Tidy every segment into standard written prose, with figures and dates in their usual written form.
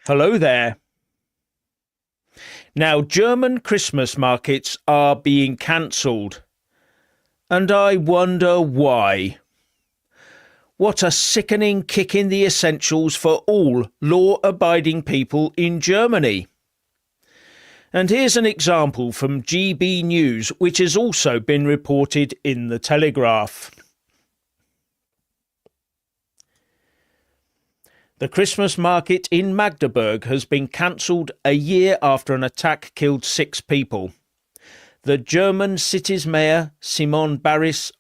Hello there. Now, German Christmas markets are being cancelled, and I wonder why. What a sickening kick in the essentials for all law-abiding people in Germany. And here's an example from GB News, which has also been reported in the Telegraph. The Christmas market in Magdeburg has been cancelled a year after an attack killed 6 people. The German city's mayor, Boris,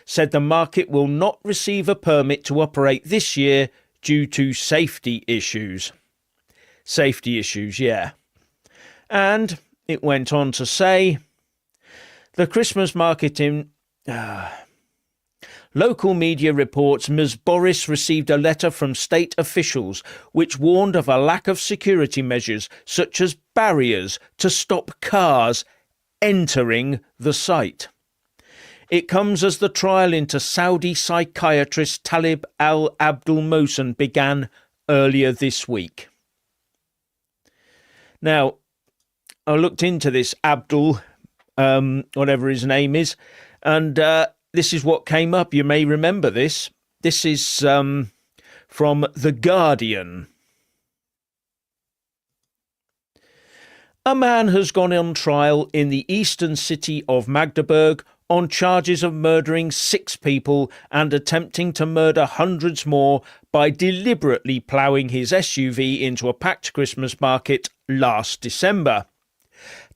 said the market will not receive a permit to operate this year due to safety issues. Safety issues, yeah. And it went on to say, the Christmas market in... Local media reports Ms. Boris received a letter from state officials which warned of a lack of security measures such as barriers to stop cars entering the site. It comes as the trial into Saudi psychiatrist Talib al-Abdul Mohsen began earlier this week. Now, I looked into this Abdul, whatever his name is, and this is what came up. You may remember this. This is from The Guardian. A man has gone on trial in the eastern city of Magdeburg on charges of murdering 6 people and attempting to murder hundreds more by deliberately ploughing his SUV into a packed Christmas market last December.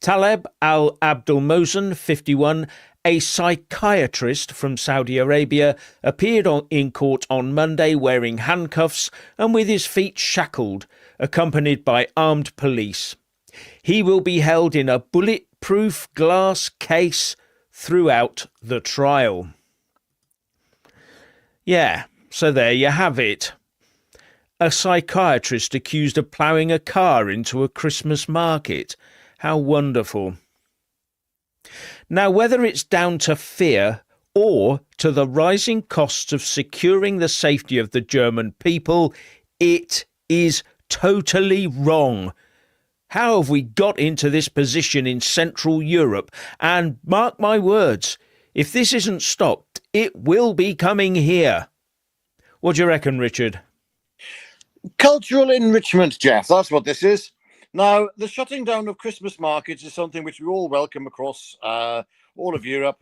Taleb al-Abdul Mohsen, 51, a psychiatrist from Saudi Arabia, appeared in court on Monday wearing handcuffs and with his feet shackled, accompanied by armed police. He will be held in a bulletproof glass case throughout the trial. Yeah, so there you have it. A psychiatrist accused of ploughing a car into a Christmas market. How wonderful. Now, whether it's down to fear or to the rising costs of securing the safety of the German people, it is totally wrong. How have we got into this position in Central Europe? And mark my words, if this isn't stopped, it will be coming here. What do you reckon, Richard? Cultural enrichment, Jeff. That's what this is. Now, the shutting down of Christmas markets is something which we all welcome across all of Europe,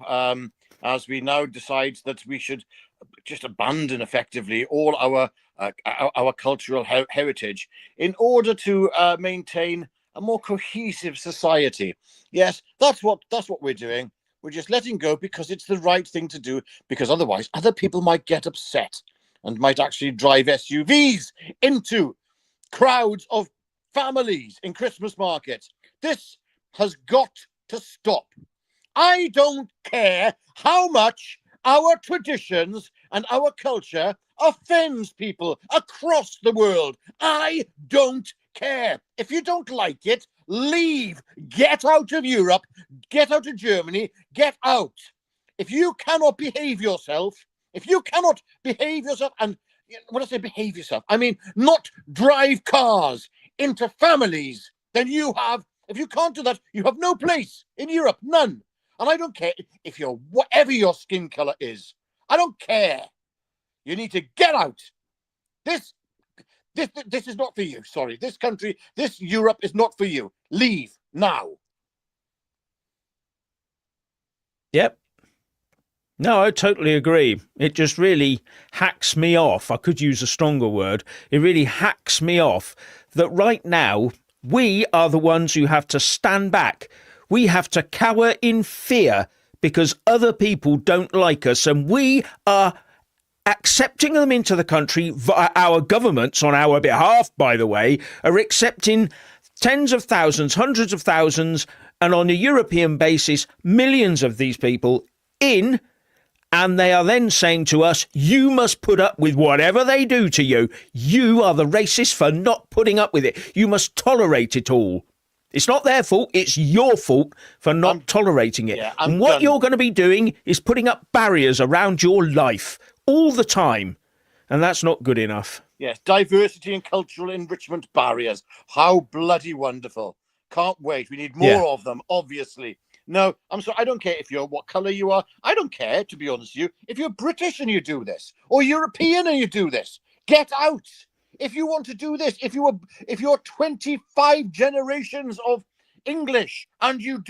as we now decide that we should just abandon effectively all our cultural heritage in order to maintain a more cohesive society. Yes, that's what we're doing. We're just letting go because it's the right thing to do, because otherwise other people might get upset and might actually drive SUVs into crowds of families in Christmas markets. This has got to stop. I don't care how much our traditions and our culture offends people across the world. I don't care. If you don't like it, leave. Get out of Europe. Get out of Germany. Get out. If you cannot behave yourself, and when I say behave yourself, I mean not drive cars into families, then if you can't do that, you have no place in Europe, none. And I don't care if you're whatever your skin color is. I don't care. You need to get out. This is not for you. Sorry, this country, this Europe is not for you. Leave now. Yep. No, I totally agree. It just really hacks me off. I could use a stronger word. It really hacks me off that right now we are the ones who have to stand back. We have to cower in fear because other people don't like us, and we are accepting them into the country. Our governments, on our behalf, by the way, are accepting tens of thousands, hundreds of thousands, and on a European basis, millions of these people in. And they are then saying to us, you must put up with whatever they do to you. You are the racist for not putting up with it. You must tolerate it all. It's not their fault. It's your fault for not tolerating it. Yeah, and what you're going to be doing is putting up barriers around your life all the time. And that's not good enough. Yes, diversity and cultural enrichment barriers. How bloody wonderful. Can't wait. We need Yeah. more of them, obviously. No, I'm sorry. I don't care if you're what color you are. I don't care, to be honest with you. If you're British and you do this, or European and you do this, get out. If you want to do this, if you're 25 generations of English and you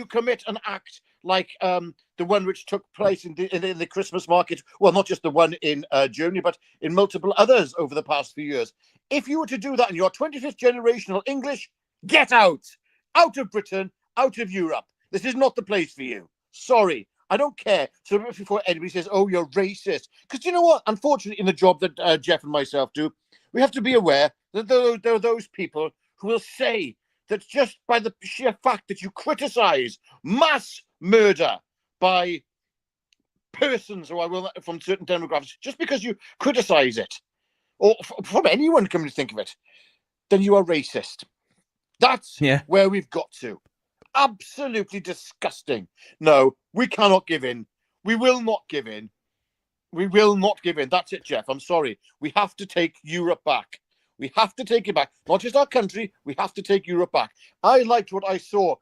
commit an act like the one which took place in the Christmas market, well, not just the one in Germany, but in multiple others over the past few years. If you were to do that and you're 25th generational English, get out of Britain, out of Europe. This is not the place for you. Sorry, I don't care. So before anybody says, "Oh, you're racist," because you know what? Unfortunately, in the job that Jeff and myself do, we have to be aware that there are those people who will say that just by the sheer fact that you criticize mass murder by persons who are from certain demographics, just because you criticize it, or from anyone coming to think of it, then you are racist. That's where we've got to. Absolutely disgusting. No, we cannot give in. We will not give in. We will not give in. That's it, Jeff. I'm sorry. We have to take Europe back. We have to take it back. Not just our country. We have to take Europe back. I liked what I saw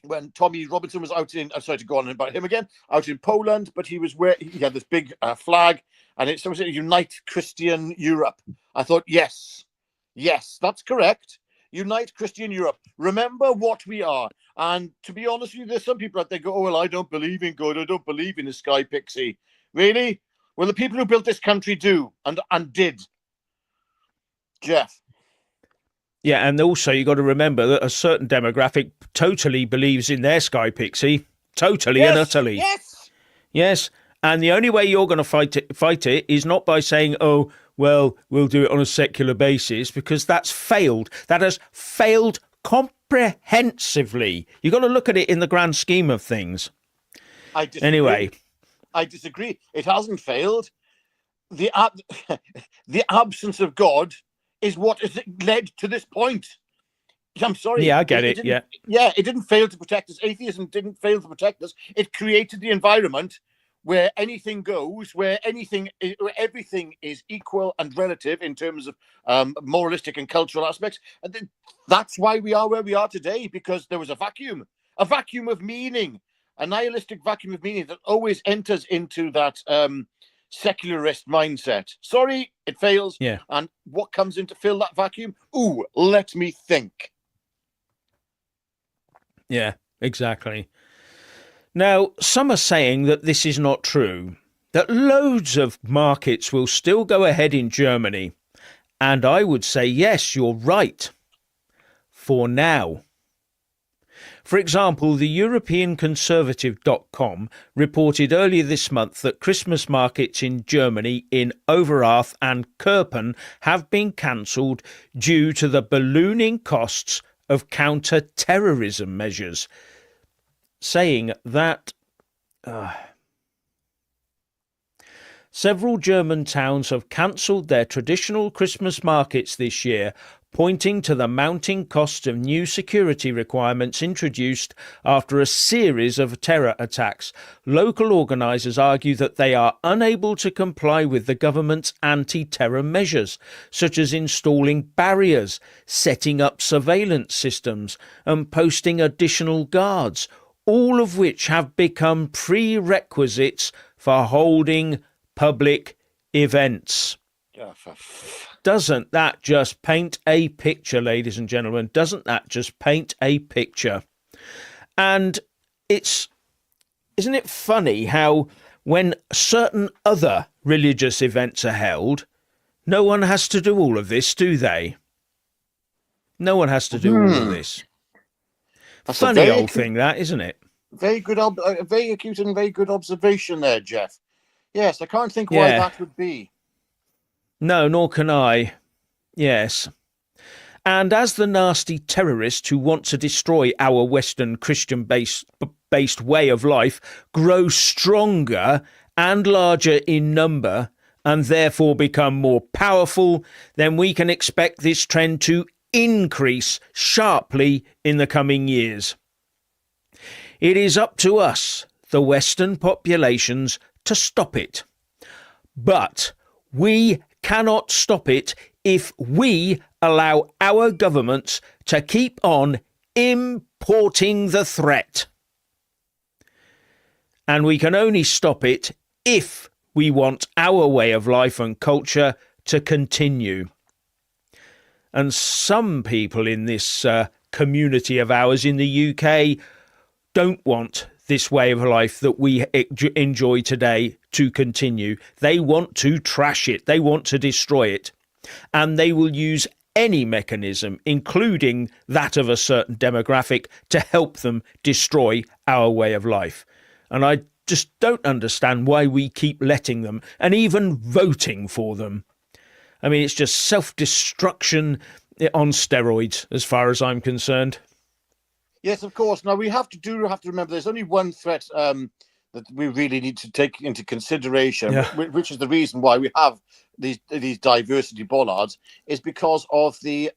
when Tommy Robinson was out in, I'm sorry to go on about him again, out in Poland, but he had this big flag, and it said Unite Christian Europe. I thought, yes, that's correct. Unite Christian Europe. Remember what we are. And to be honest with you, there's some people out there go, "Oh, well, I don't believe in God. I don't believe in the Sky Pixie." Really? Well, the people who built this country do and did. Jeff. Yeah, and also you got to remember that a certain demographic totally believes in their Sky Pixie. Totally and utterly. Yes. And the only way you're going to fight it is not by saying, "Oh, well, we'll do it on a secular basis," because that's failed. That has failed comprehensively. You've got to look at it in the grand scheme of things. I disagree. Anyway. I disagree. It hasn't failed. The absence of God is what has led to this point. I'm sorry. Yeah, I get it. Yeah, it didn't fail to protect us. Atheism didn't fail to protect us. It created the environment where anything goes, where everything is equal and relative in terms of moralistic and cultural aspects. And that's why we are where we are today, because there was a vacuum of meaning, a nihilistic vacuum of meaning that always enters into that secularist mindset. Sorry, it fails. Yeah. And what comes in to fill that vacuum? Ooh, let me think. Yeah, exactly. Now, some are saying that this is not true, that loads of markets will still go ahead in Germany. And I would say, yes, you're right. For now. For example, the EuropeanConservative.com reported earlier this month that Christmas markets in Germany in Overath and Kerpen have been cancelled due to the ballooning costs of counter-terrorism measures, saying that several German towns have cancelled their traditional Christmas markets this year, pointing to the mounting cost of new security requirements introduced after a series of terror attacks. Local organisers argue that they are unable to comply with the government's anti-terror measures, such as installing barriers, setting up surveillance systems, and posting additional guards, all of which have become prerequisites for holding public events. Doesn't that just paint a picture, ladies and gentlemen? Doesn't that just paint a picture? And isn't it funny how when certain other religious events are held, no one has to do all of this, do they? No one has to do all of this. That's funny old thing, that, isn't it? Very good, very acute and very good observation there, Jeff. Yes, I can't think why that would be. No, nor can I. Yes. And as the nasty terrorists who want to destroy our Western Christian-based way of life grow stronger and larger in number and therefore become more powerful, then we can expect this trend to increase sharply in the coming years. It is up to us, the Western populations, to stop it. But we cannot stop it if we allow our governments to keep on importing the threat. And we can only stop it if we want our way of life and culture to continue. And some people in this community of ours in the UK don't want this way of life that we enjoy today to continue. They want to trash it. They want to destroy it. And they will use any mechanism, including that of a certain demographic, to help them destroy our way of life. And I just don't understand why we keep letting them and even voting for them. I mean, it's just self-destruction on steroids, as far as I'm concerned. Yes, of course. Now we have to remember there's only one threat that we really need to take into consideration, which is the reason why we have these diversity bollards, is because of the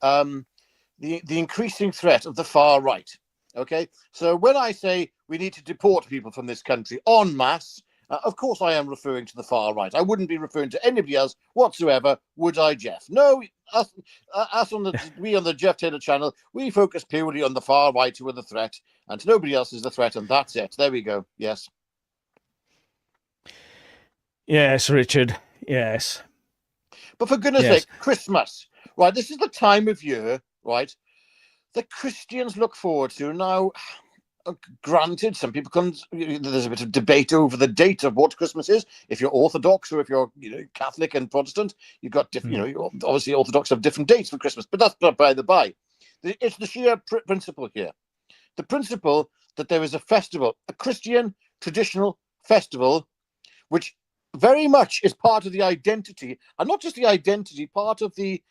increasing threat of the far right. Okay, so when I say we need to deport people from this country en masse, of course I am referring to the far right. I wouldn't be referring to anybody else whatsoever, would I, Jeff? No, we on the Jeff Taylor channel, we focus purely on the far right, who are the threat, and nobody else is the threat, and that's it. There we go. Yes. Yes, Richard. Yes. But for goodness sake, Christmas, right? This is the time of year, right, that Christians look forward to. Now, granted, some people there's a bit of debate over the date of what Christmas is. If you're Orthodox or if you're Catholic and Protestant, you've got different. Obviously Orthodox have different dates for Christmas, but that's by the by. It's the sheer principle here. The principle that there is a festival, a Christian traditional festival, which very much is part of the identity, and not just the identity, part of the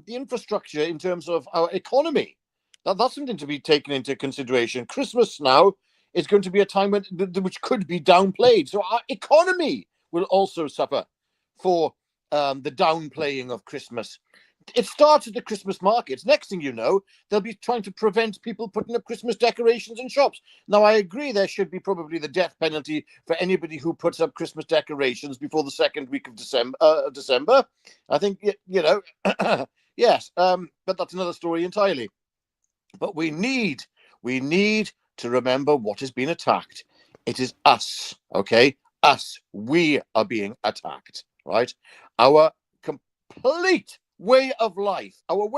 infrastructure in terms of our economy. That's something to be taken into consideration. Christmas now is going to be a time which could be downplayed. So our economy will also suffer for the downplaying of Christmas. It starts at the Christmas markets. Next thing you know, they'll be trying to prevent people putting up Christmas decorations in shops. Now, I agree there should be probably the death penalty for anybody who puts up Christmas decorations before the second week of December. I think, yes, but that's another story entirely. But we need to remember what has been attacked. It is us, okay? Us. We are being attacked, right? Our complete way of life, our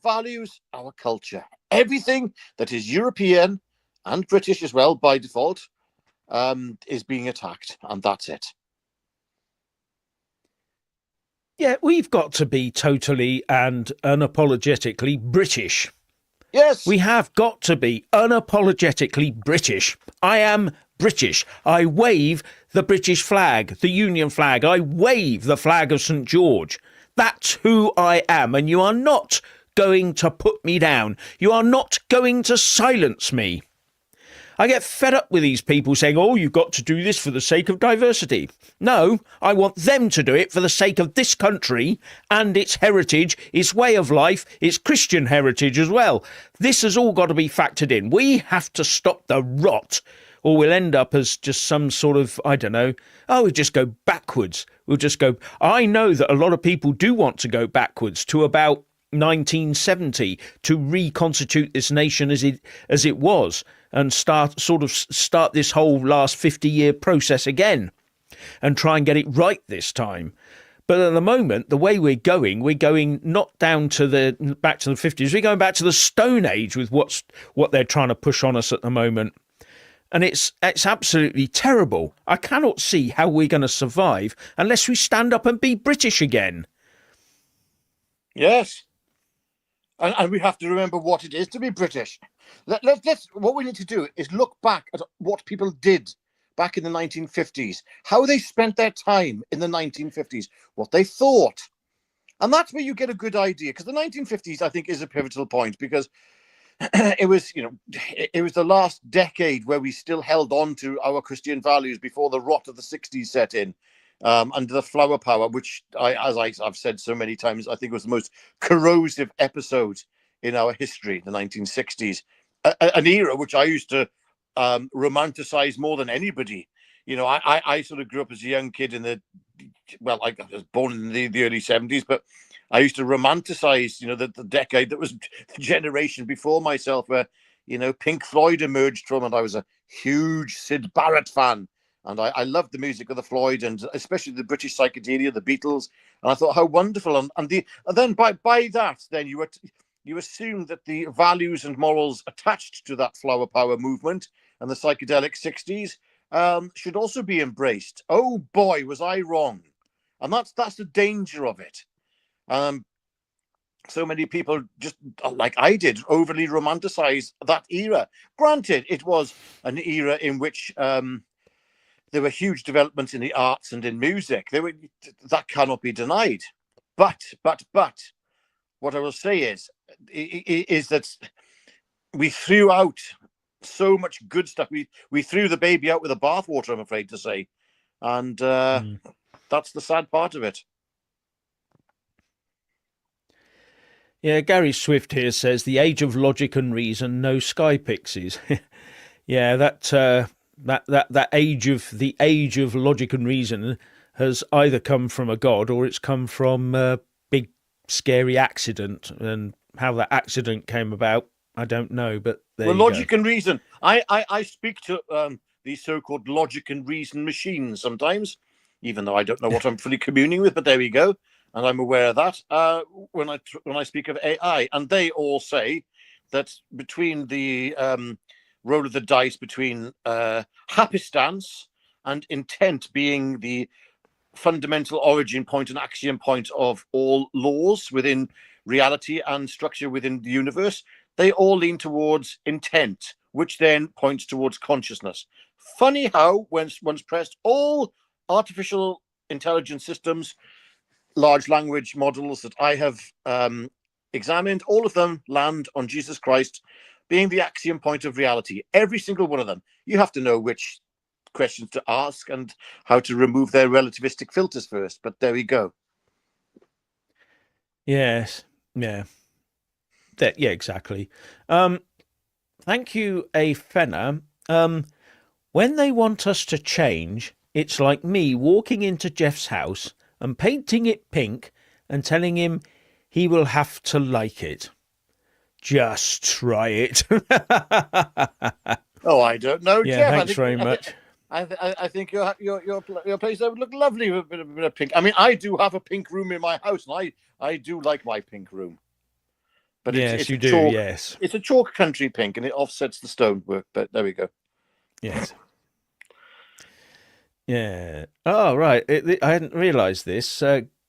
values, our culture, everything that is European and British as well by default is being attacked, and that's it. Yeah, we've got to be totally and unapologetically British. Yes. We have got to be unapologetically British. I am British. I wave the British flag, the Union flag. I wave the flag of St. George. That's who I am, and you are not going to put me down. You are not going to silence me. I get fed up with these people saying, oh, you've got to do this for the sake of diversity. No, I want them to do it for the sake of this country and its heritage, its way of life, its Christian heritage as well. This has all got to be factored in. We have to stop the rot, or we'll end up as just some sort of, I don't know, we'll just go backwards. We'll just go. I know that a lot of people do want to go backwards to about 1970 to reconstitute this nation as it was, and start this whole last 50-year process again and try and get it right this time. But at the moment, the way we're going not down to back to the 50s. We're going back to the Stone Age with what they're trying to push on us at the moment. And it's absolutely terrible. I cannot see how we're going to survive unless we stand up and be British again. Yes. And we have to remember what it is to be British. Let's what we need to do is look back at what people did back in the 1950s, how they spent their time in the 1950s, what they thought. And that's where you get a good idea, because the 1950s, I think, is a pivotal point, because it was the last decade where we still held on to our Christian values before the rot of the 60s set in. Under the flower power, which I've said so many times, I think was the most corrosive episode in our history, the 1960s, an era which I used to romanticize more than anybody. I sort of grew up as a young kid I was born in the early 70s, but I used to romanticize, the decade that was the generation before myself, where, Pink Floyd emerged from, and I was a huge Syd Barrett fan. And I loved the music of the Floyd, and especially the British psychedelia, the Beatles. And I thought how wonderful. And then by that, then you assume that the values and morals attached to that flower power movement and the psychedelic 60s should also be embraced. Oh boy, was I wrong. And that's the danger of it. So many people, just like I did, overly romanticize that era. Granted, it was an era in which there were huge developments in the arts and in music. That cannot be denied. But what I will say is that we threw out so much good stuff. We threw the baby out with the bathwater, I'm afraid to say, and that's the sad part of it. Yeah, Gary Swift here says the age of logic and reason, no sky pixies. Yeah, that age of logic and reason has either come from a god or it's come from a big scary accident, and how that accident came about, I don't know. But logic and reason. I speak to these so-called logic and reason machines sometimes, even though I don't know what I'm fully communing with. But there we go, and I'm aware of that when I speak of AI, and they all say that between the roll of the dice between happenstance and intent being the fundamental origin point and axiom point of all laws within reality and structure within the universe, they all lean towards intent, which then points towards consciousness. Funny how, once pressed, all artificial intelligence systems, large language models that I have examined, all of them land on Jesus Christ being the axiom point of reality. Every single one of them. You have to know which questions to ask and how to remove their relativistic filters first. But there we go. Yes. Yeah. Yeah, exactly. Thank you, A Fenner. When they want us to change, it's like me walking into Jeff's house and painting it pink and telling him he will have to like it. Just try it. Oh, I don't know, Yeah, Jeff. thanks very much. I think your place there would look lovely with a bit of pink. I mean, I do have a pink room in my house, and I do like my pink room. But yes, it's you a do. chalk, Yes, it's a chalk country pink, and it offsets the stonework. But there we go. yes. Yeah. Oh, right. I hadn't realised this.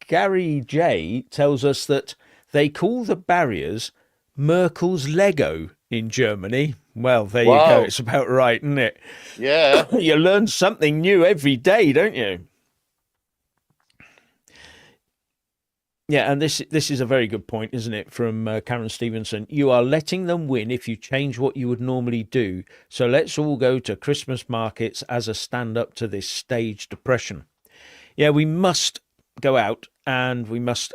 Gary J tells us that they call the barriers Merkel's Lego in Germany. Well, there you go. Wow. It's about right, isn't it? Yeah. You learn something new every day, don't you? Yeah, and this is a very good point, isn't it, from Karen Stevenson? You are letting them win if you change what you would normally do. So let's all go to Christmas markets as a stand up to this staged oppression. Yeah, we must go out and we must,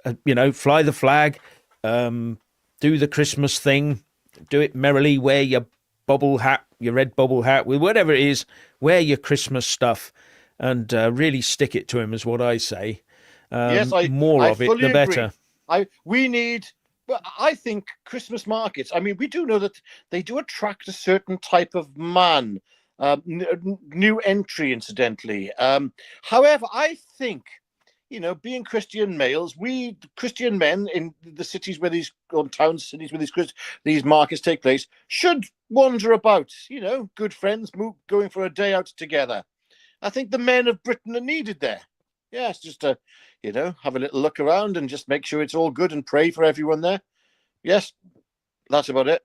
fly the flag, do the Christmas thing, do it merrily, wear your bobble hat, your red bobble hat, with whatever it is, wear your Christmas stuff and really stick it to him, is what I say. Yes, More I of it, fully the agree. better. We need. But I think Christmas markets. I mean, we do know that they do attract a certain type of man, new entry, incidentally. However, I think, being Christian males, we Christian men in the cities where these, or town cities where these markets take place, should wander about. Good friends, going for a day out together. I think the men of Britain are needed there. Yes, just to, have a little look around and just make sure it's all good and pray for everyone there. Yes, that's about it.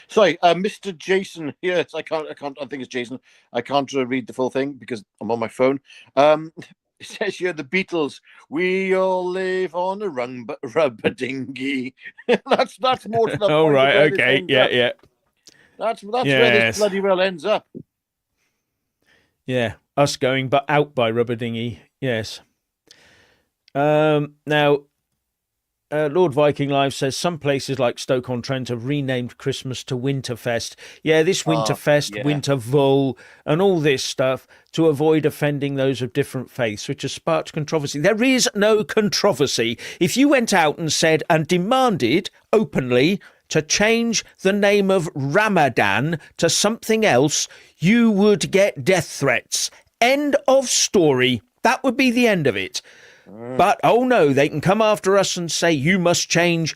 Sorry, Mr. Jason. Yes, I think it's Jason. I can't read the full thing because I'm on my phone. It says here the Beatles. We all live on a rubber dinghy. that's more to the point. Oh, right. Okay. Yeah. That's where this bloody well ends up. Yeah, us going out by rubber dinghy. Yes. Now, Lord Viking Live says some places like Stoke-on-Trent have renamed Christmas to Winterfest. Yeah, this Winterfest, yeah. Wintervul, and all this stuff to avoid offending those of different faiths, which has sparked controversy. There is no controversy. If you went out and said and demanded openly to change the name of Ramadan to something else, you would get death threats. End of story. That would be the end of it. But, oh no, they can come after us and say you must change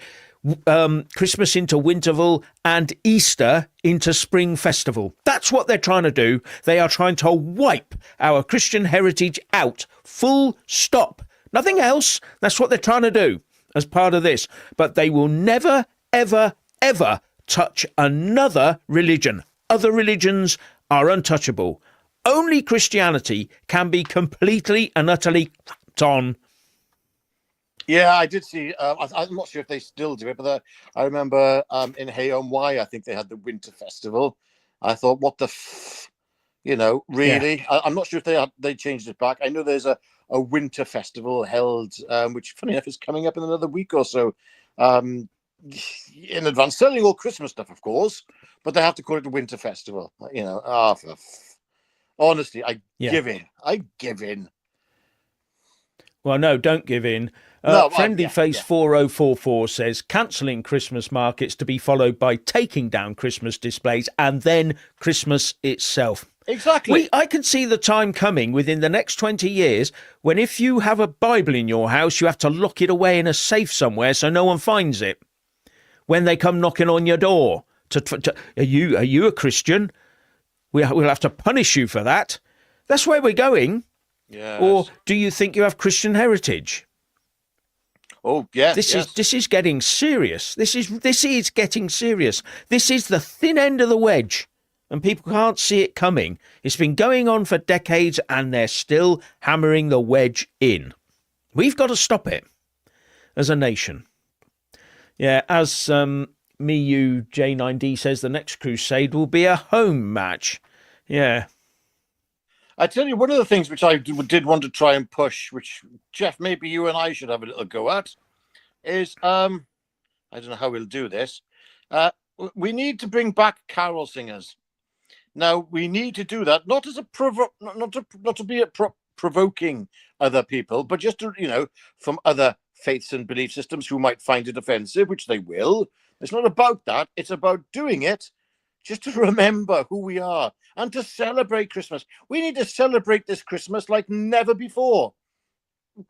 Christmas into Winterval and Easter into Spring Festival. That's what they're trying to do. They are trying to wipe our Christian heritage out. Full stop. Nothing else. That's what they're trying to do as part of this. But they will never, ever, ever touch another religion. Other religions are untouchable. Only Christianity can be completely and utterly on. Yeah, I did see. I'm not sure if they still do it, but I remember in Hay-on-Wye, I think they had the Winter Festival. I thought, what the, really? Yeah. I'm not sure if they changed it back. I know there's a Winter Festival held, which, funny enough, is coming up in another week or so. In advance, selling all Christmas stuff, of course, but they have to call it the Winter Festival. Honestly, I give in. I give in. Well, no, don't give in. Friendly Face 4044 says cancelling Christmas markets to be followed by taking down Christmas displays and then Christmas itself. Exactly. I can see the time coming within the next 20 years when if you have a Bible in your house, you have to lock it away in a safe somewhere so no one finds it. When they come knocking on your door, are you a Christian? We'll have to punish you for that. That's where we're going. Yes. Or do you think you have Christian heritage? Oh, yes. This is getting serious. This is getting serious. This is the thin end of the wedge, and people can't see it coming. It's been going on for decades, and they're still hammering the wedge in. We've got to stop it as a nation. Yeah, as Miyu J9D says, the next crusade will be a home match. Yeah. I tell you, one of the things which I did want to try and push, which, Jeff, maybe you and I should have a little go at, is, I don't know how we'll do this, we need to bring back carol singers. Now, we need to do that, not as a not to be provoking other people, but just to, from other faiths and belief systems who might find it offensive, which they will. It's not about that. It's about doing it just to remember who we are and to celebrate Christmas. We need to celebrate this Christmas like never before.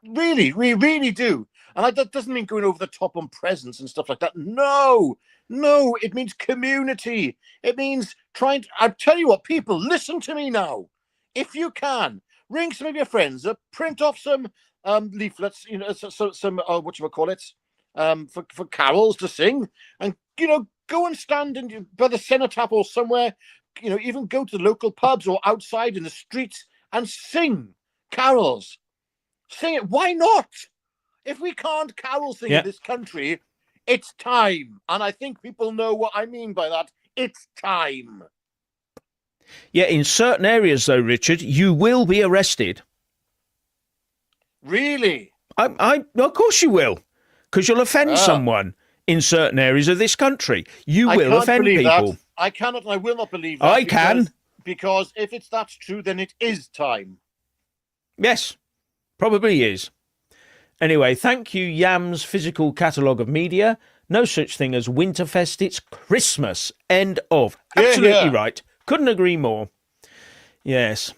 Really, we really do. And that doesn't mean going over the top on presents and stuff like that. No, it means community. It means I tell you what, people, listen to me now. If you can, ring some of your friends up, print off some leaflets, some for carols to sing, and go and stand by the cenotaph or somewhere, even go to the local pubs or outside in the streets and sing carols. Sing it. Why not? If we can't carol sing in this country, it's time. And I think people know what I mean by that. It's time. Yeah, in certain areas, though, Richard, you will be arrested. Really? Of course you will, because you'll offend someone in certain areas of this country. You will offend people. That. I cannot and I will not believe that. I can. Because if that's true, then it is time. Yes, probably is. Anyway, thank you, Yam's Physical Catalogue of Media. No such thing as Winterfest. It's Christmas. End of. Absolutely right. Couldn't agree more. Yes.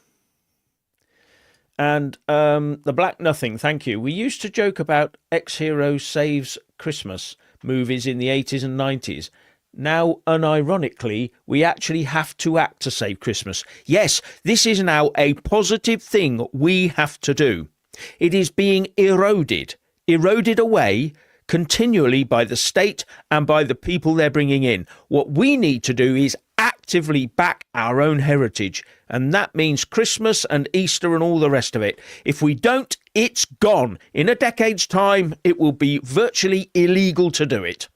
And the Black Nothing, thank you. We used to joke about Ex-Hero Saves Christmas movies in the 80s and 90s. Now, unironically, we actually have to act to save Christmas. Yes, this is now a positive thing we have to do. It is being eroded away continually by the state and by the people they're bringing in. What we need to do is actively back our own heritage, and that means Christmas and Easter and all the rest of it. If we don't, it's gone. In a decade's time, it will be virtually illegal to do it.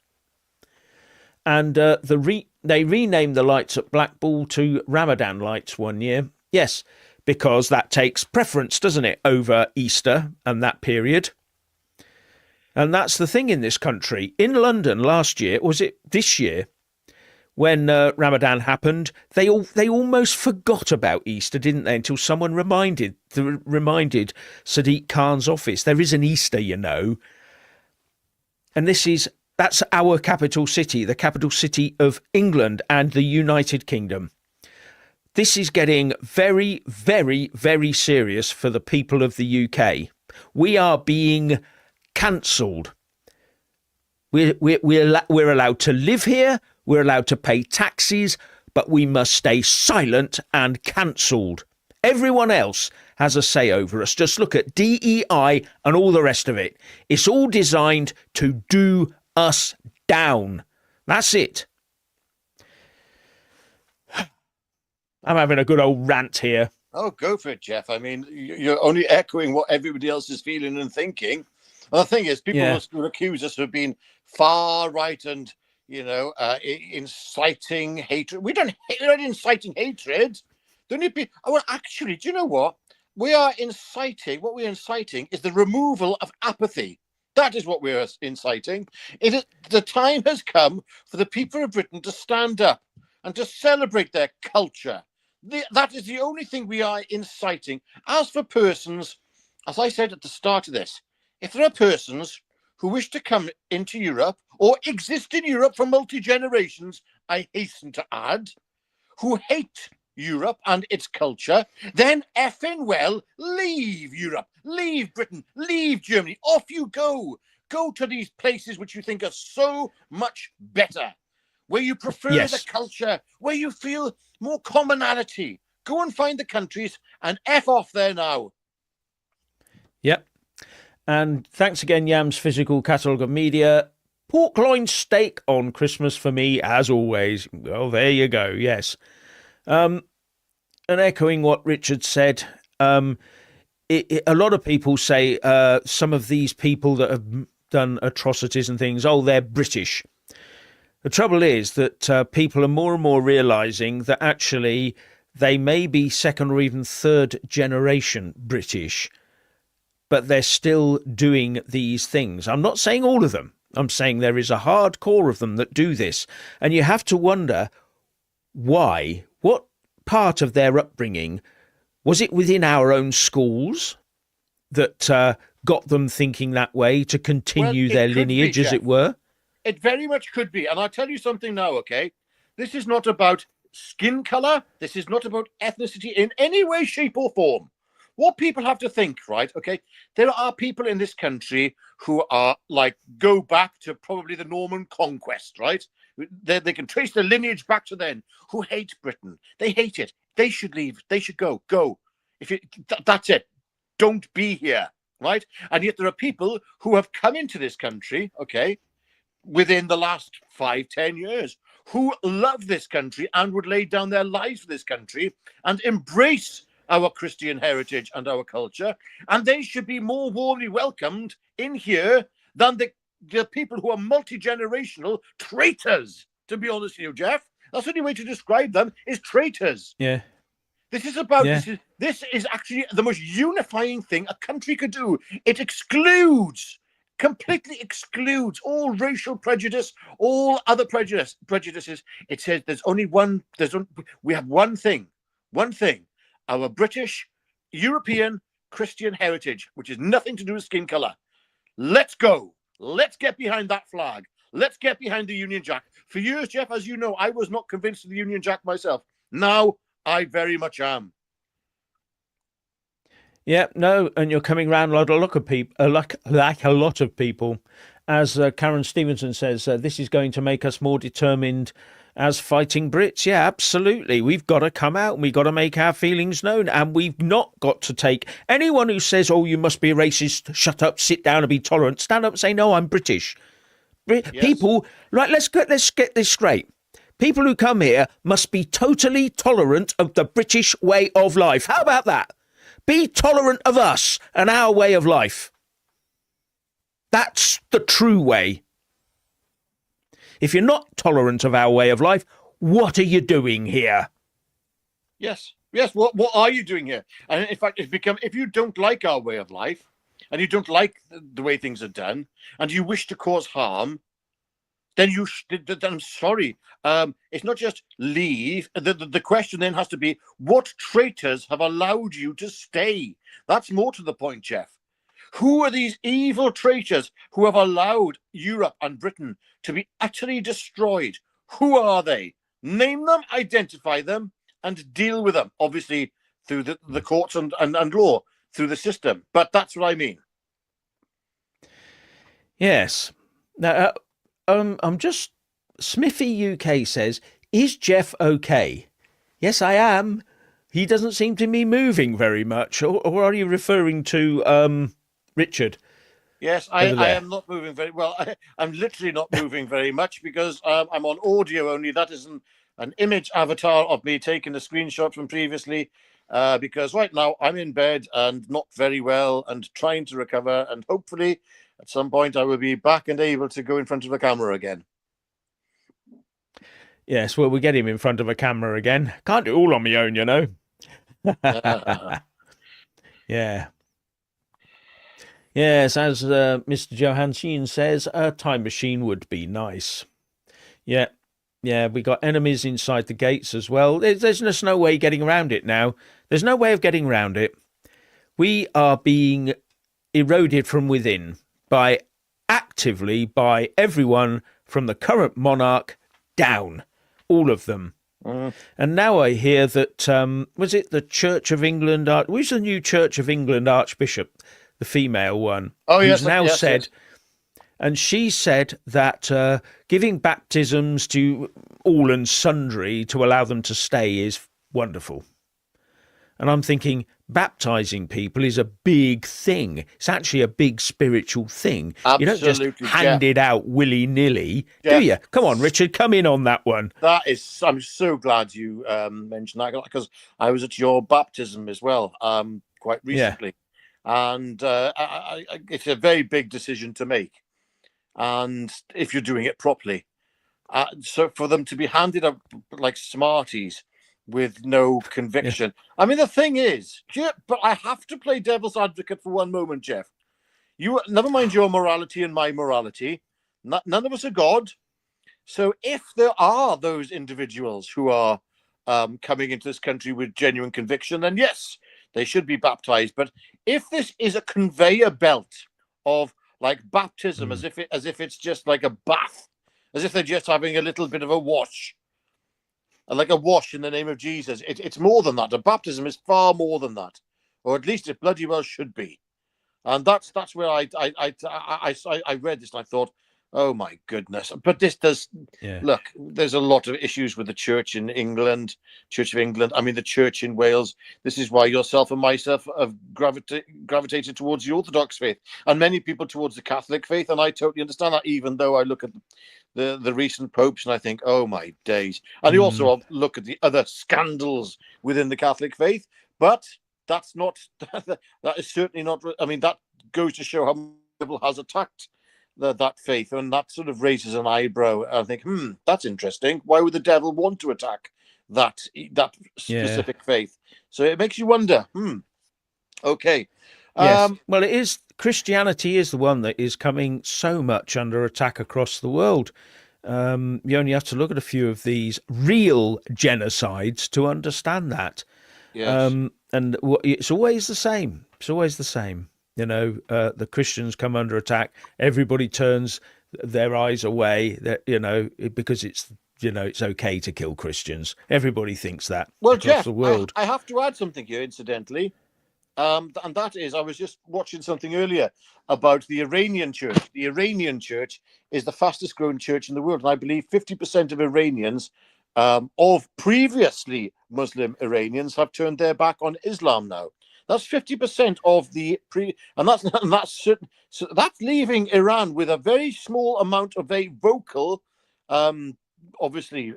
And they renamed the lights at Blackpool to Ramadan lights one year. Yes, because that takes preference, doesn't it, over Easter and that period. And that's the thing in this country. In London last year, was it this year, when Ramadan happened, they almost forgot about Easter, didn't they? Until someone reminded Sadiq Khan's office there is an Easter, you know. And that's our capital city, the capital city of England and the United Kingdom. This is getting very, very, very serious for the people of the UK. We are being cancelled. We're allowed to live here. We're allowed to pay taxes, but we must stay silent and cancelled. Everyone else has a say over us. Just look at DEI and all the rest of it. It's all designed to do us down. That's it. I'm having a good old rant here. Oh, go for it, Jeff. I mean, you're only echoing what everybody else is feeling and thinking. And the thing is, people will accuse us of being far right and, inciting hatred. We're not inciting hatred. Well, actually, do you know what? What we're inciting is the removal of apathy. That is what we're inciting. The time has come for the people of Britain to stand up and to celebrate their culture. That is the only thing we are inciting. As for persons, as I said at the start of this, if there are persons who wish to come into Europe or exist in Europe for multi-generations, I hasten to add, who hate Europe and its culture, then effing well, leave Europe, leave Britain, leave Germany, off you go. Go to these places which you think are so much better, where you prefer the culture, where you feel more commonality. Go and find the countries and F off there now. Yep. And thanks again, Yams Physical Catalogue of Media. Pork loin steak on Christmas for me, as always. Well, there you go. Yes. And echoing what Richard said, a lot of people say some of these people that have done atrocities and things, they're British. The trouble is that people are more and more realising that actually they may be second or even third generation British, but they're still doing these things. I'm not saying all of them. I'm saying there is a hard core of them that do this. And you have to wonder why. What part of their upbringing, was it within our own schools that got them thinking that way to continue their lineage, as it were? It very much could be. And I'll tell you something now, okay? This is not about skin color. This is not about ethnicity in any way, shape, or form. What people have to think, right? Okay, there are people in this country who are go back to probably the Norman conquest, right? They can trace their lineage back to then, who hate Britain. They hate it. They should leave. They should go. Go. That's it. Don't be here, right? And yet there are people who have come into this country, okay, within the last 5-10 years, who love this country and would lay down their lives for this country and embrace our Christian heritage and our culture, and they should be more warmly welcomed in here than the people who are multi-generational traitors, to be honest with you, Jeff. That's the only way to describe them, is traitors. Yeah. This is about, this is actually the most unifying thing a country could do. It completely excludes all racial prejudice, all other prejudices. It says we have one thing, our British, European, Christian heritage, which is nothing to do with skin color. Let's go. Let's get behind that flag. Let's get behind the Union Jack. For years, Jeff, as you know, I was not convinced of the Union Jack myself. Now, I very much am. Yeah, no, and you're coming around like a lot of people. As Karen Stevenson says, this is going to make us more determined as fighting Brits. Yeah, absolutely. We've got to come out and we've got to make our feelings known. And we've not got to take anyone who says, you must be a racist, shut up, sit down and be tolerant. Stand up and say, no, I'm British. Yes. People, right, let's get this straight. People who come here must be totally tolerant of the British way of life. How about that? Be tolerant of us and our way of life. That's the true way. If you're not tolerant of our way of life, what are you doing here? Yes. What are you doing here? And in fact, if you don't like our way of life, and you don't like the way things are done, and you wish to cause harm, then then I'm sorry. It's not just leave. The question then has to be, what traitors have allowed you to stay? That's more to the point, Jeff. Who are these evil traitors who have allowed Europe and Britain to be utterly destroyed? Who are they? Name them, identify them, and deal with them. Obviously, through the courts and law, through the system. But that's what I mean. Yes. Now, I'm just. Smithy UK says, "Is Jeff okay?" Yes, I am. He doesn't seem to be moving very much. Or are you referring to Richard? Yes, I am not moving very well. I'm literally not moving very much because I'm on audio only. That is an image avatar of me taking a screenshot from previously. Because right now I'm in bed and not very well and trying to recover. And hopefully at some point I will be back and able to go in front of the camera again. Yes, well, we get him in front of a camera again. Can't do it all on my own, you know. Yeah. Yes, as Mr. Johansson says, a time machine would be nice. Yeah, yeah, we got enemies inside the gates as well. There's just no way getting around it now. There's no way of getting around it. We are being eroded from within actively by everyone from the current monarch down, all of them. And now I hear that, was it the Church of England? Who's the new Church of England Archbishop? The female one. Oh, yes. Who's now yes, said, yes. And she said that giving baptisms to all and sundry to allow them to stay is wonderful. And I'm thinking, baptizing people is a big thing. It's actually a big spiritual thing. Absolutely, you don't just hand it out willy-nilly, do you? Come on, Richard, come in on that one. I'm so glad you mentioned that, because I was at your baptism as well quite recently. Yeah. And it's a very big decision to make. And if you're doing it properly. So for them to be handed up like Smarties with no conviction. Yeah. I mean, the thing is, but I have to play devil's advocate for one moment, Jeff. You never mind your morality and my morality. None of us are God. So if there are those individuals who are coming into this country with genuine conviction, then yes, they should be baptized. But if this is a conveyor belt of like baptism, as if it's just like a bath, as if they're just having a little bit of a wash, like a wash in the name of Jesus, it's more than that. A baptism is far more than that, or at least it bloody well should be. And that's where I read this and I thought, oh my goodness. But this does look, there's a lot of issues with the church in England, Church of England. I mean, the church in Wales. This is why yourself and myself have gravitated towards the Orthodox faith, and many people towards the Catholic faith. And I totally understand that, even though I look at the recent popes and I think, oh my days. And you also look at the other scandals within the Catholic faith. But that's not, that is certainly not, I mean, that goes to show how the devil has attacked that faith, and that sort of raises an eyebrow. I think, that's interesting. Why would the devil want to attack that specific faith? So it makes you wonder. Okay. Yes. Well, it is. Christianity is the one that is coming so much under attack across the world. You only have to look at a few of these real genocides to understand that. Yes. And it's always the same. It's always the same. You know, the Christians come under attack. Everybody turns their eyes away. Because it's okay to kill Christians. Everybody thinks that. Well, across Jeff, the world. I have to add something here, incidentally, and that is, I was just watching something earlier about the Iranian church. The Iranian church is the fastest growing church in the world, and I believe 50% of Iranians, of previously Muslim Iranians, have turned their back on Islam now. That's 50% of that's leaving Iran with a very small amount of very vocal, obviously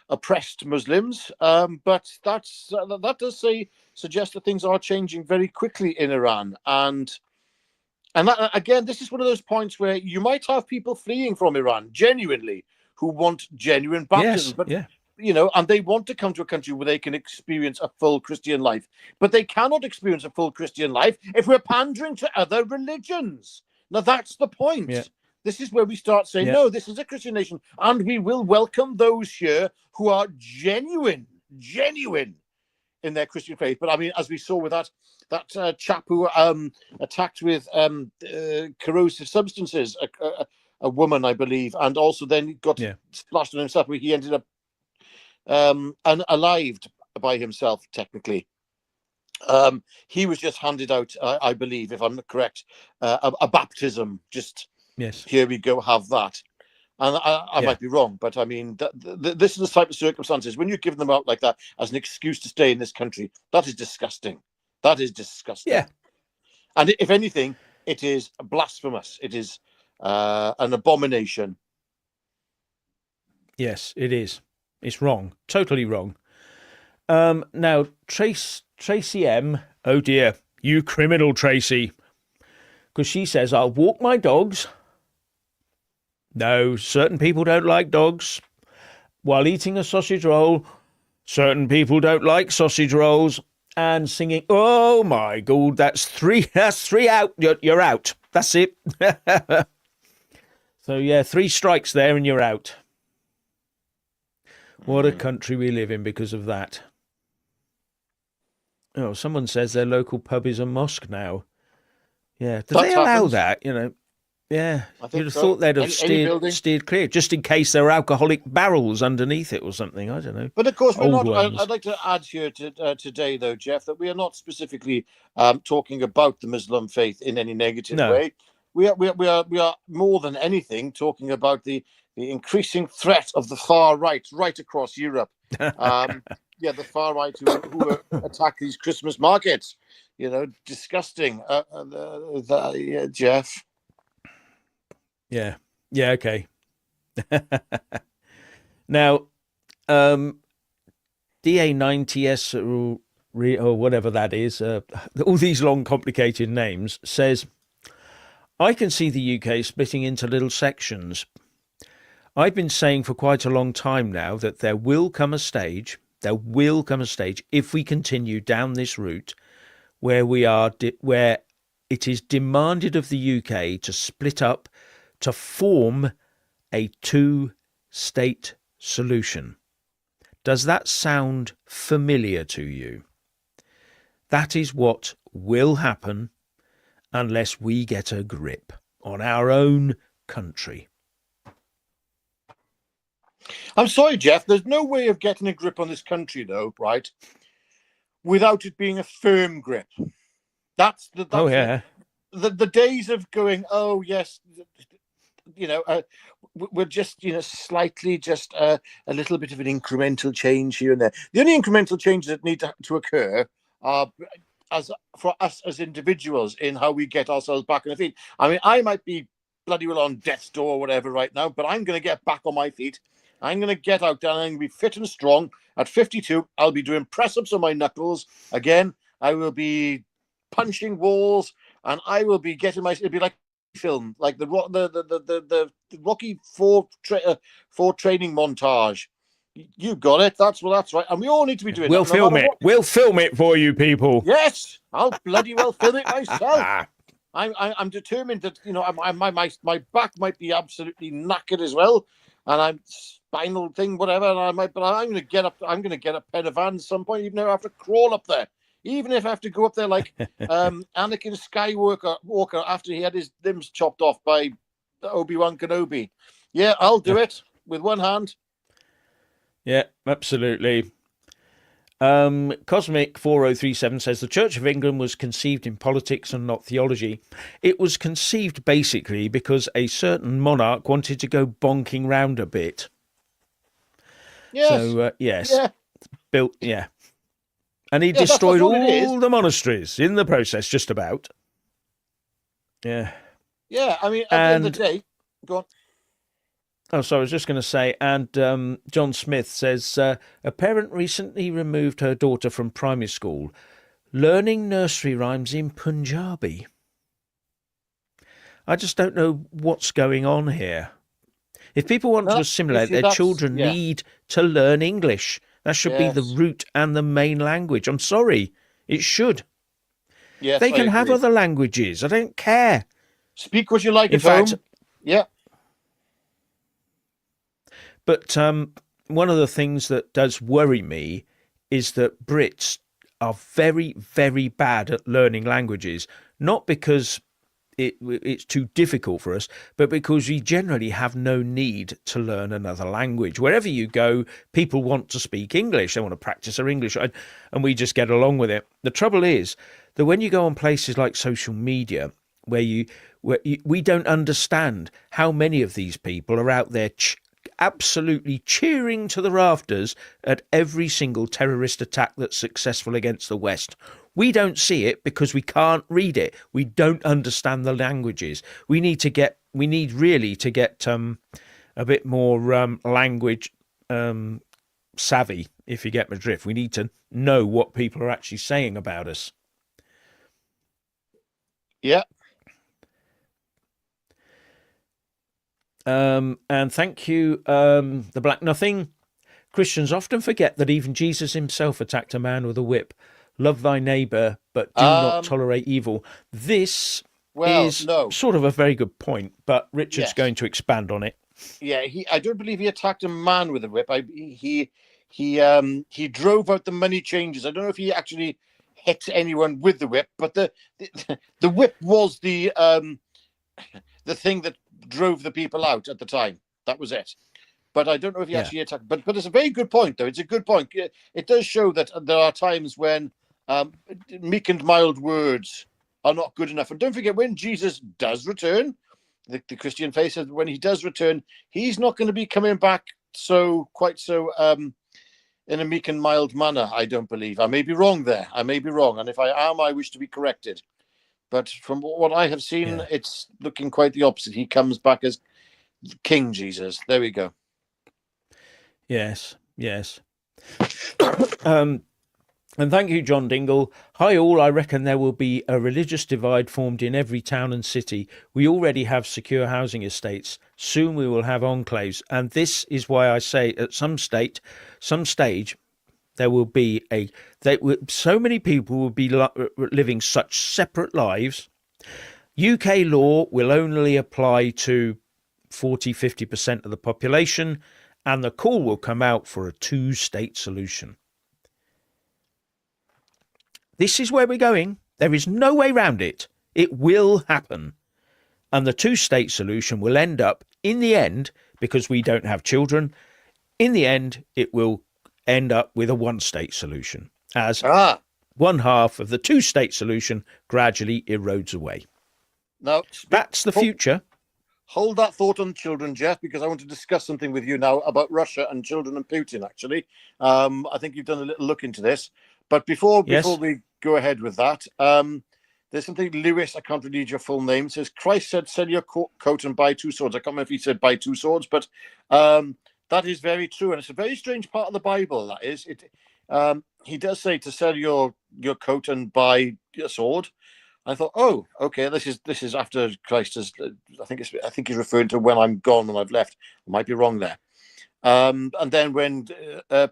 oppressed Muslims. But that does suggest that things are changing very quickly in Iran, and that, again, this is one of those points where you might have people fleeing from Iran genuinely who want genuine baptism, and they want to come to a country where they can experience a full Christian life, but they cannot experience a full Christian life if we're pandering to other religions. Now, that's the point. Yeah. This is where we start saying, Yeah. no, this is a Christian nation, and we will welcome those here who are genuine in their Christian faith. But I mean, as we saw with that chap who attacked with corrosive substances, a woman, I believe, and also then got splashed on himself, where he ended up unalived by himself, technically. He was just handed out, I believe, if I'm correct, a baptism. Just, yes, here we go, have that. And I might be wrong, but I mean, this is the type of circumstances when you're giving them out like that as an excuse to stay in this country. That is disgusting. That is disgusting. Yeah. And if anything, it is blasphemous. It is an abomination. Yes, it is. It's wrong. Totally wrong. Now, Tracy M. Oh dear, you criminal Tracy. Because she says, I'll walk my dogs. No, certain people don't like dogs. While eating a sausage roll, certain people don't like sausage rolls. And singing, oh my God, that's three out. You're out. That's it. So yeah, 3 strikes there and you're out. What a country we live in because of that. Oh, someone says their local pub is a mosque now. Yeah. Do they allow that? Yeah. You'd have thought they'd have steered clear, just in case there were alcoholic barrels underneath it or something. I don't know. But of course, we're not. I'd like to add here today, though, Jeff, that we are not specifically talking about the Muslim faith in any negative way. We are more than anything talking about the increasing threat of the far right across Europe. The far right who attack these Christmas markets. Disgusting. Jeff. Yeah. Okay. Now, DA90S or whatever that is, all these long, complicated names, says, I can see the UK splitting into little sections. I've been saying for quite a long time now that there will come a stage, if we continue down this route, where where it is demanded of the UK to split up, to form a 2-state solution. Does that sound familiar to you? That is what will happen unless we get a grip on our own country. I'm sorry, Jeff, there's no way of getting a grip on this country, though, right, without it being a firm grip. That's the days of going, oh, yes, we're just, slightly, just a little bit of an incremental change here and there. The only incremental changes that need to occur are for us as individuals in how we get ourselves back on our feet. I mean, I might be bloody well on death's door or whatever right now, but I'm going to get back on my feet. I'm going to get out there and I'm going to be fit and strong. At 52, I'll be doing press-ups on my knuckles. Again, I will be punching walls and I will be getting it'll be like film, like the Rocky Four training montage. You got it. That's right. And we all need to be doing. We'll film it. We'll film it for you people. Yes, I'll bloody well film it myself. I'm determined that my back might be absolutely knackered as well, and I'm spinal thing, whatever. And I'm going to get up. I'm going to get a pen of van at some point, even if I have to crawl up there. Even if I have to go up there like Anakin Skywalker after he had his limbs chopped off by Obi-Wan Kenobi. Yeah, I'll do it with one hand. Yeah, absolutely. Cosmic 4037 says the Church of England was conceived in politics and not theology. It was conceived basically because a certain monarch wanted to go bonking round a bit. Yes. So, yes. Yeah. Built, yeah. And he destroyed all the monasteries in the process, just about. Yeah. Yeah, I mean, at the end of the day, go on. Oh, so I was just going to say, and John Smith says, a parent recently removed her daughter from primary school, learning nursery rhymes in Punjabi. I just don't know what's going on here. If people want No, to you assimilate, see, their that's children yeah, need to learn English. That should be the yes, root and the main language. I'm sorry, it should. yes, They I can have agree. other languages. I don't care. Speak what you like In at fact, home. Yeah, but one of the things that does worry me is that Brits are very, very bad at learning languages, not because it's too difficult for us, but because we generally have no need to learn another language. Wherever you go, people want to speak English. They want to practice their English, and we just get along with it. The trouble is that when you go on places like social media, we don't understand how many of these people are out there absolutely cheering to the rafters at every single terrorist attack that's successful against the West. We don't see it because we can't read it. We don't understand the languages. We need really to get a bit more language savvy, if you get my drift. We need to know what people are actually saying about us. yeah. And thank you, the Black Nothing. Christians often forget that even Jesus himself attacked a man with a whip. Love thy neighbour, but do not Um, tolerate evil. This well, is no, sort of a very good point, but Richard's yes, going to expand on it. yeah. I don't believe he attacked a man with a whip. He drove out the money changers. I don't know if he actually hit anyone with the whip, but the whip was the thing that drove the people out at the time. That was it. But I don't know if he Yeah, actually attacked. But it's a very good point, though. It's a good point. It does show that there are times when meek and mild words are not good enough. And don't forget, when Jesus does return, the Christian faith says when he does return, he's not going to be coming back quite so in a meek and mild manner. I don't believe. I may be wrong there. I may be wrong, and if I am, I wish to be corrected. But from what I have seen, yeah, it's looking quite the opposite. He comes back as King Jesus. There we go. yes, yes. And thank you, John Dingle. Hi, all. I reckon there will be a religious divide formed in every town and city. We already have secure housing estates. Soon we will have enclaves. And this is why I say at some stage, there will be so many people will be living such separate lives. UK law will only apply to 40-50% of the population, and the call will come out for a two-state solution. This is where we're going. There is no way round it. It will happen. And the two-state solution will end up, in the end, because we don't have children, in the end, it will end up with a one-state solution, as one half of the two-state solution gradually erodes away. Now, That's the future. Hold that thought on children, Jeff, because I want to discuss something with you now about Russia and children and Putin, actually. I think you've done a little look into this. But before we go ahead with that, there's something, Lewis, I can't read your full name, says, Christ said, sell your coat and buy two swords. I can't remember if he said buy two swords, but that is very true. And it's a very strange part of the Bible, that is. He does say to sell your coat and buy a sword. I thought, oh, okay, this is after Christ has. I think he's referring to when I'm gone, when I've left. I might be wrong there. And then when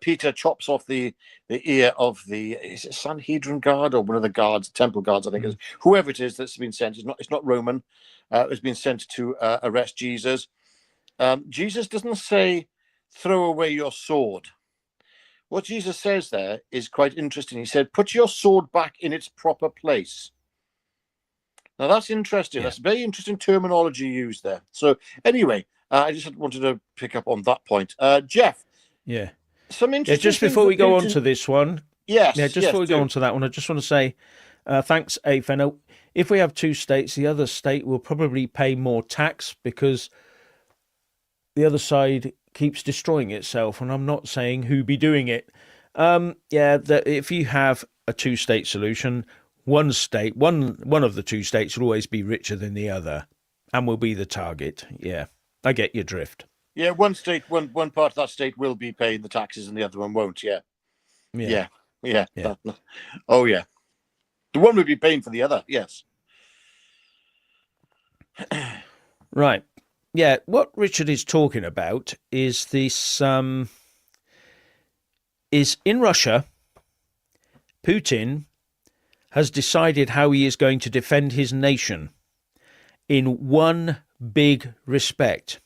Peter chops off the ear of is it Sanhedrin guard or one of the guards, temple guards, I think is whoever it is that's been sent. It's not Roman. Has been sent to arrest Jesus. Jesus doesn't say throw away your sword. What Jesus says there is quite interesting. He said, put your sword back in its proper place. Now, that's interesting. Yeah. That's very interesting terminology used there. So anyway, I just wanted to pick up on that point. Jeff. Yeah. Some interesting just before we go on to this one. Yes. Yeah, just before we go on to that one, I just want to say thanks, Afenno. If we have two states, the other state will probably pay more tax because the other side keeps destroying itself. And I'm not saying who be doing it. If you have a two-state solution, one state, one of the two states will always be richer than the other and will be the target. Yeah, I get your drift. Yeah, one state, one part of that state will be paying the taxes and the other one won't. Yeah. Oh, yeah. The one will be paying for the other. Yes. Right. yeah, what Richard is talking about is this is in Russia, Putin has decided how he is going to defend his nation in one big respect.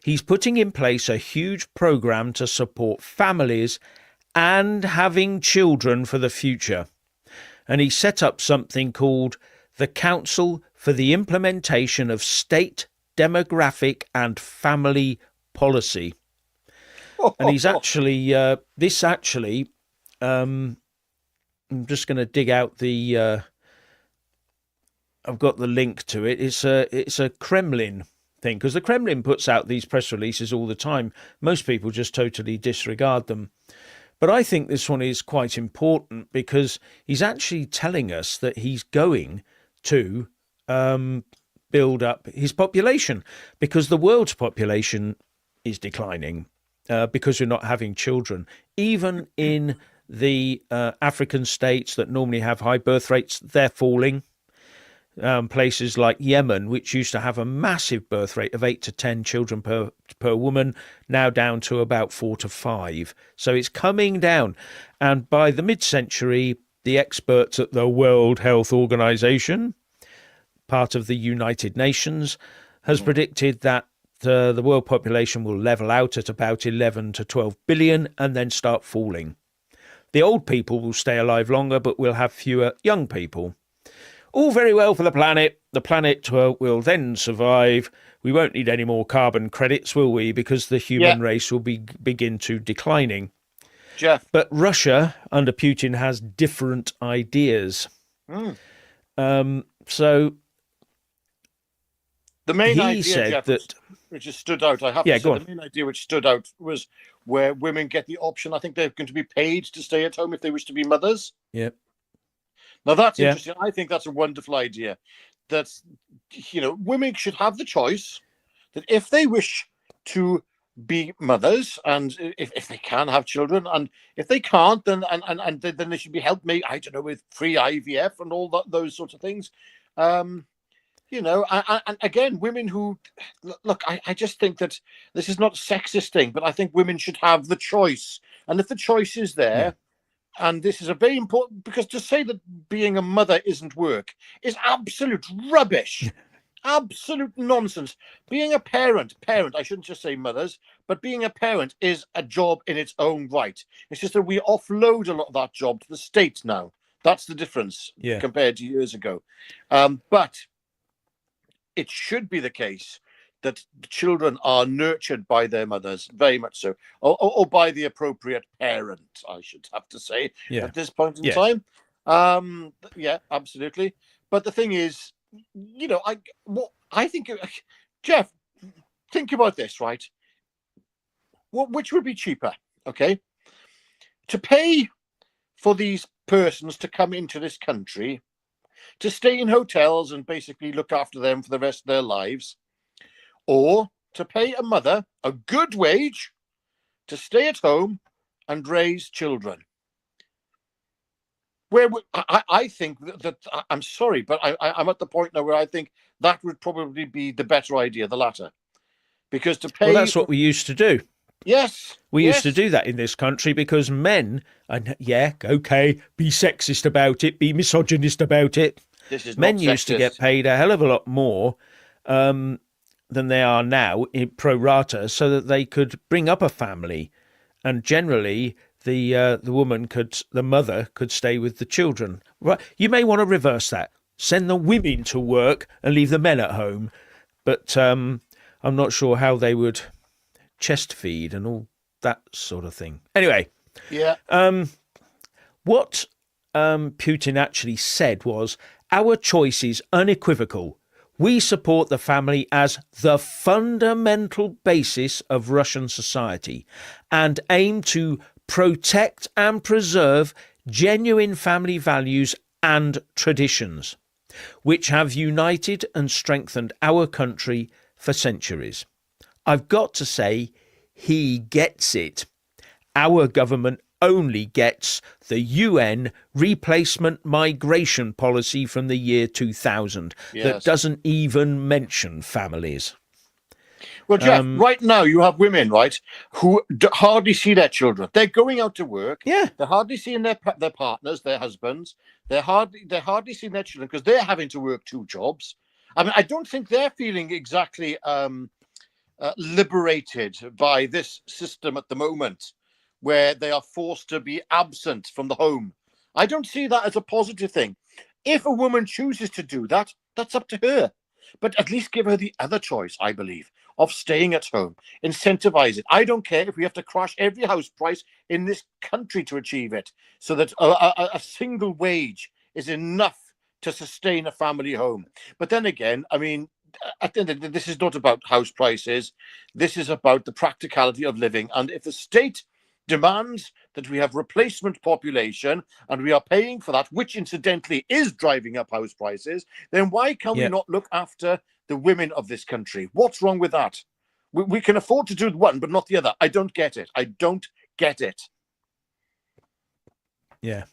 He's putting in place a huge program to support families and having children for the future. And he set up something called the Council for the Implementation of State Demographic and Family Policy. And he's actually, I'm just going to dig out the, I've got the link to it. It's a Kremlin thing, because the Kremlin puts out these press releases all the time. Most people just totally disregard them. But I think this one is quite important because he's actually telling us that he's going to build up his population, because the world's population is declining because we're not having children. Even in the African states that normally have high birth rates, they're falling. Places like Yemen, which used to have a massive birth rate of 8 to 10 children per woman, now down to about 4 to 5. So it's coming down. And by the mid-century, the experts at the World Health Organization, part of the United Nations, has predicted that the world population will level out at about 11 to 12 billion and then start falling. The old people will stay alive longer, but we'll have fewer young people. All very well for the planet. The planet will then survive. We won't need any more carbon credits, will we? Because the human race will begin to declining. Jeff. But Russia, under Putin, has different ideas. So the main he idea, said Jeff, that, which has stood out, I have to say, the main idea which stood out was where women get the option. I think they're going to be paid to stay at home if they wish to be mothers. Yeah. Now, that's interesting. I think that's a wonderful idea. That, women should have the choice that if they wish to be mothers, and if they can have children, and if they can't, then they should be helped, maybe, I don't know, with free IVF and all those sorts of things. And again, women who look, I just think that this is not a sexist thing, but I think women should have the choice. And if the choice is there, and this is a very important, because to say that being a mother isn't work is absolute rubbish. Absolute nonsense. Being a parent, I shouldn't just say mothers, but being a parent is a job in its own right. It's just that we offload a lot of that job to the state now. That's the difference compared to years ago. But it should be the case that children are nurtured by their mothers, very much so, or by the appropriate parent, I should have to say, at this point in time. Yeah, absolutely. But the thing is, I think, Jeff, think about this, right? Which would be cheaper, okay? To pay for these persons to come into this country, to stay in hotels and basically look after them for the rest of their lives, or to pay a mother a good wage to stay at home and raise children. I think that I'm sorry, but I'm at the point now where I think that would probably be the better idea, the latter. Because to pay... Well, that's what we used to do. Yes. We used to do that in this country because men, and be sexist about it, be misogynist about it. Men used to get paid a hell of a lot more than they are now in pro rata, so that they could bring up a family, and generally the mother could stay with the children. Right? You may want to reverse that. Send the women to work and leave the men at home. But I'm not sure how they would chest feed and all that sort of thing. Anyway, what Putin actually said was, our choice is unequivocal. We support the family as the fundamental basis of Russian society and aim to protect and preserve genuine family values and traditions, which have united and strengthened our country for centuries. I've got to say, he gets it. Our government only gets the UN replacement migration policy from the year 2000 that doesn't even mention families. Well, Jeff, right now you have women, right, who hardly see their children. They're going out to work. Yeah. They're hardly seeing their partners, their husbands. They're hardly seeing their children because they're having to work 2 jobs. I mean, I don't think they're feeling exactly liberated by this system at the moment, where they are forced to be absent from the home. I don't see that as a positive thing. If a woman chooses to do that, that's up to her. But at least give her the other choice, I believe, of staying at home. Incentivize it. I don't care if we have to crash every house price in this country to achieve it, so that a single wage is enough to sustain a family home. But then again, I mean, at the end of the day, this is not about house prices. This is about the practicality of living. And if the state demands that we have replacement population and we are paying for that, which incidentally is driving up house prices, then why can we not look after the women of this country? What's wrong with that? We can afford to do one, but not the other. I don't get it. I don't get it. Yeah.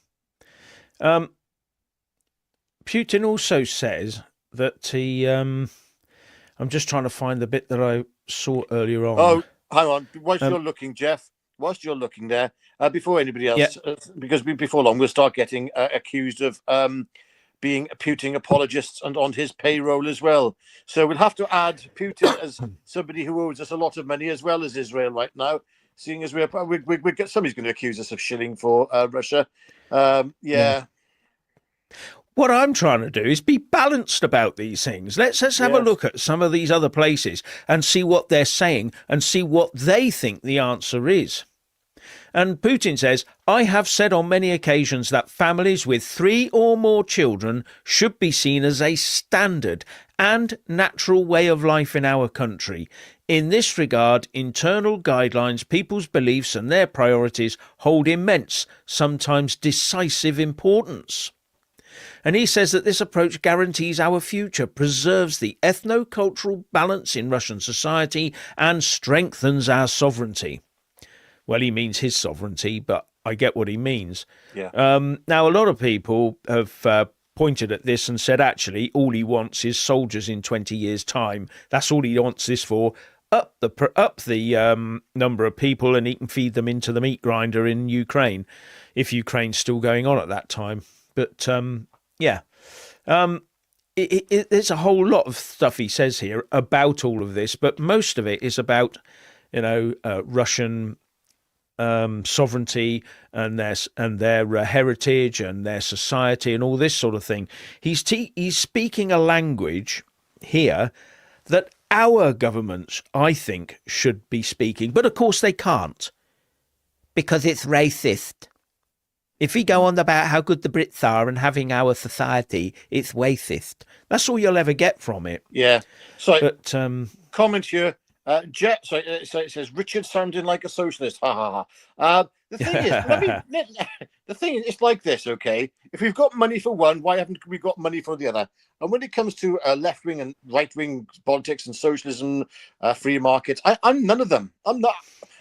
Putin also says that he... I'm just trying to find the bit that I saw earlier on. Oh, hang on. Whilst you're looking, Jeff, whilst you're looking there, before anybody else, because before long we'll start getting accused of being Putin apologists and on his payroll as well. So we'll have to add Putin as somebody who owes us a lot of money as well as Israel right now, seeing as somebody's going to accuse us of shilling for Russia. Yeah. What I'm trying to do is be balanced about these things. Let's have a look at some of these other places and see what they're saying and see what they think the answer is. And Putin says, I have said on many occasions that families with 3 or more children should be seen as a standard and natural way of life in our country. In this regard, internal guidelines, people's beliefs and their priorities hold immense, sometimes decisive importance. And he says that this approach guarantees our future, preserves the ethno-cultural balance in Russian society and strengthens our sovereignty. Well, he means his sovereignty, but I get what he means. Yeah. Now, a lot of people have pointed at this and said, actually, all he wants is soldiers in 20 years' time. That's all he wants this for. Up the number of people, and he can feed them into the meat grinder in Ukraine, if Ukraine's still going on at that time. But there's a whole lot of stuff he says here about all of this, but most of it is about, Russian sovereignty and their heritage and their society and all this sort of thing. He's speaking a language here that our governments, I think, should be speaking, but of course they can't because it's racist. If we go on about how good the Brits are and having our society, it's racist. That's all you'll ever get from it. Yeah. So, but comment here. So it says Richard sounding like a socialist. Ha ha ha. The thing is, it's like this. Okay, if we've got money for one, why haven't we got money for the other? And when it comes to left wing and right wing politics and socialism, free markets, I'm none of them. I'm not.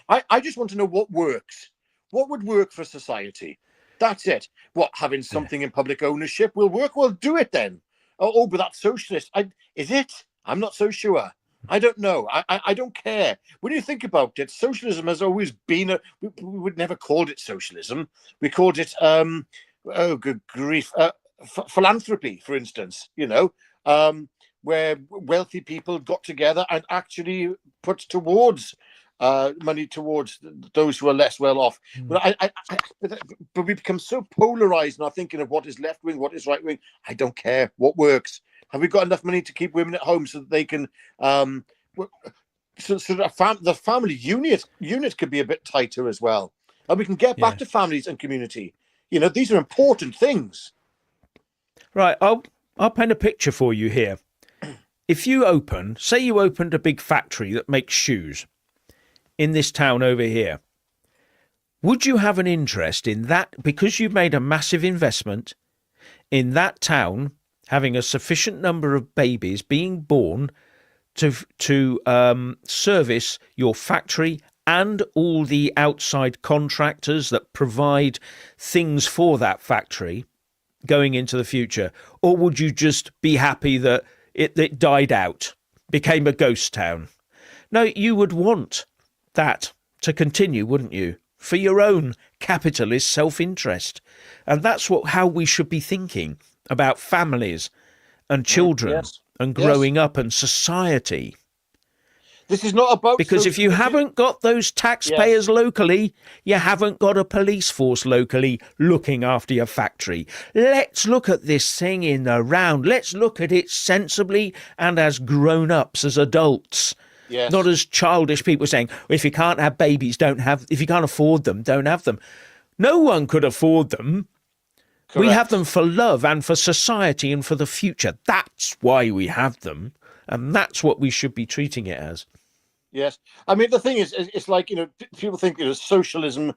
I just want to know what works. What would work for society? That's it. What, having something in public ownership will work? Well, do it then. Oh, but that's socialist. Is it? I'm not so sure. I don't know. I don't care. When you think about it, socialism has always been we would never called it socialism. We called it good grief, philanthropy, for instance. Where wealthy people got together and actually put towards money towards those who are less well off. But but we become so polarized now, thinking of what is left wing, what is right wing. I don't care what works. Have we got enough money to keep women at home so that they can so that the family unit could be a bit tighter as well, and we can get back to families and community. These are important things. Right, I'll paint a picture for you here. If you opened a big factory that makes shoes in this town over here, would you have an interest in that, because you've made a massive investment in that town having a sufficient number of babies being born to service your factory and all the outside contractors that provide things for that factory going into the future? Or would you just be happy that it died out, became a ghost town? No, you would want that to continue, wouldn't you? For your own capitalist self-interest. And that's how we should be thinking about families and children Yes. and Yes. growing up and society. This is not about Because if you haven't got those taxpayers locally, you haven't got a police force locally looking after your factory. Let's look at this thing in the round. Let's look at it sensibly and as grown-ups, as adults. Yes. Not as childish people saying, if you can't have babies, if you can't afford them, don't have them. No one could afford them. Correct. We have them for love and for society and for the future. That's why we have them. And that's what we should be treating it as. Yes. I mean, the thing is, it's like, people think, socialism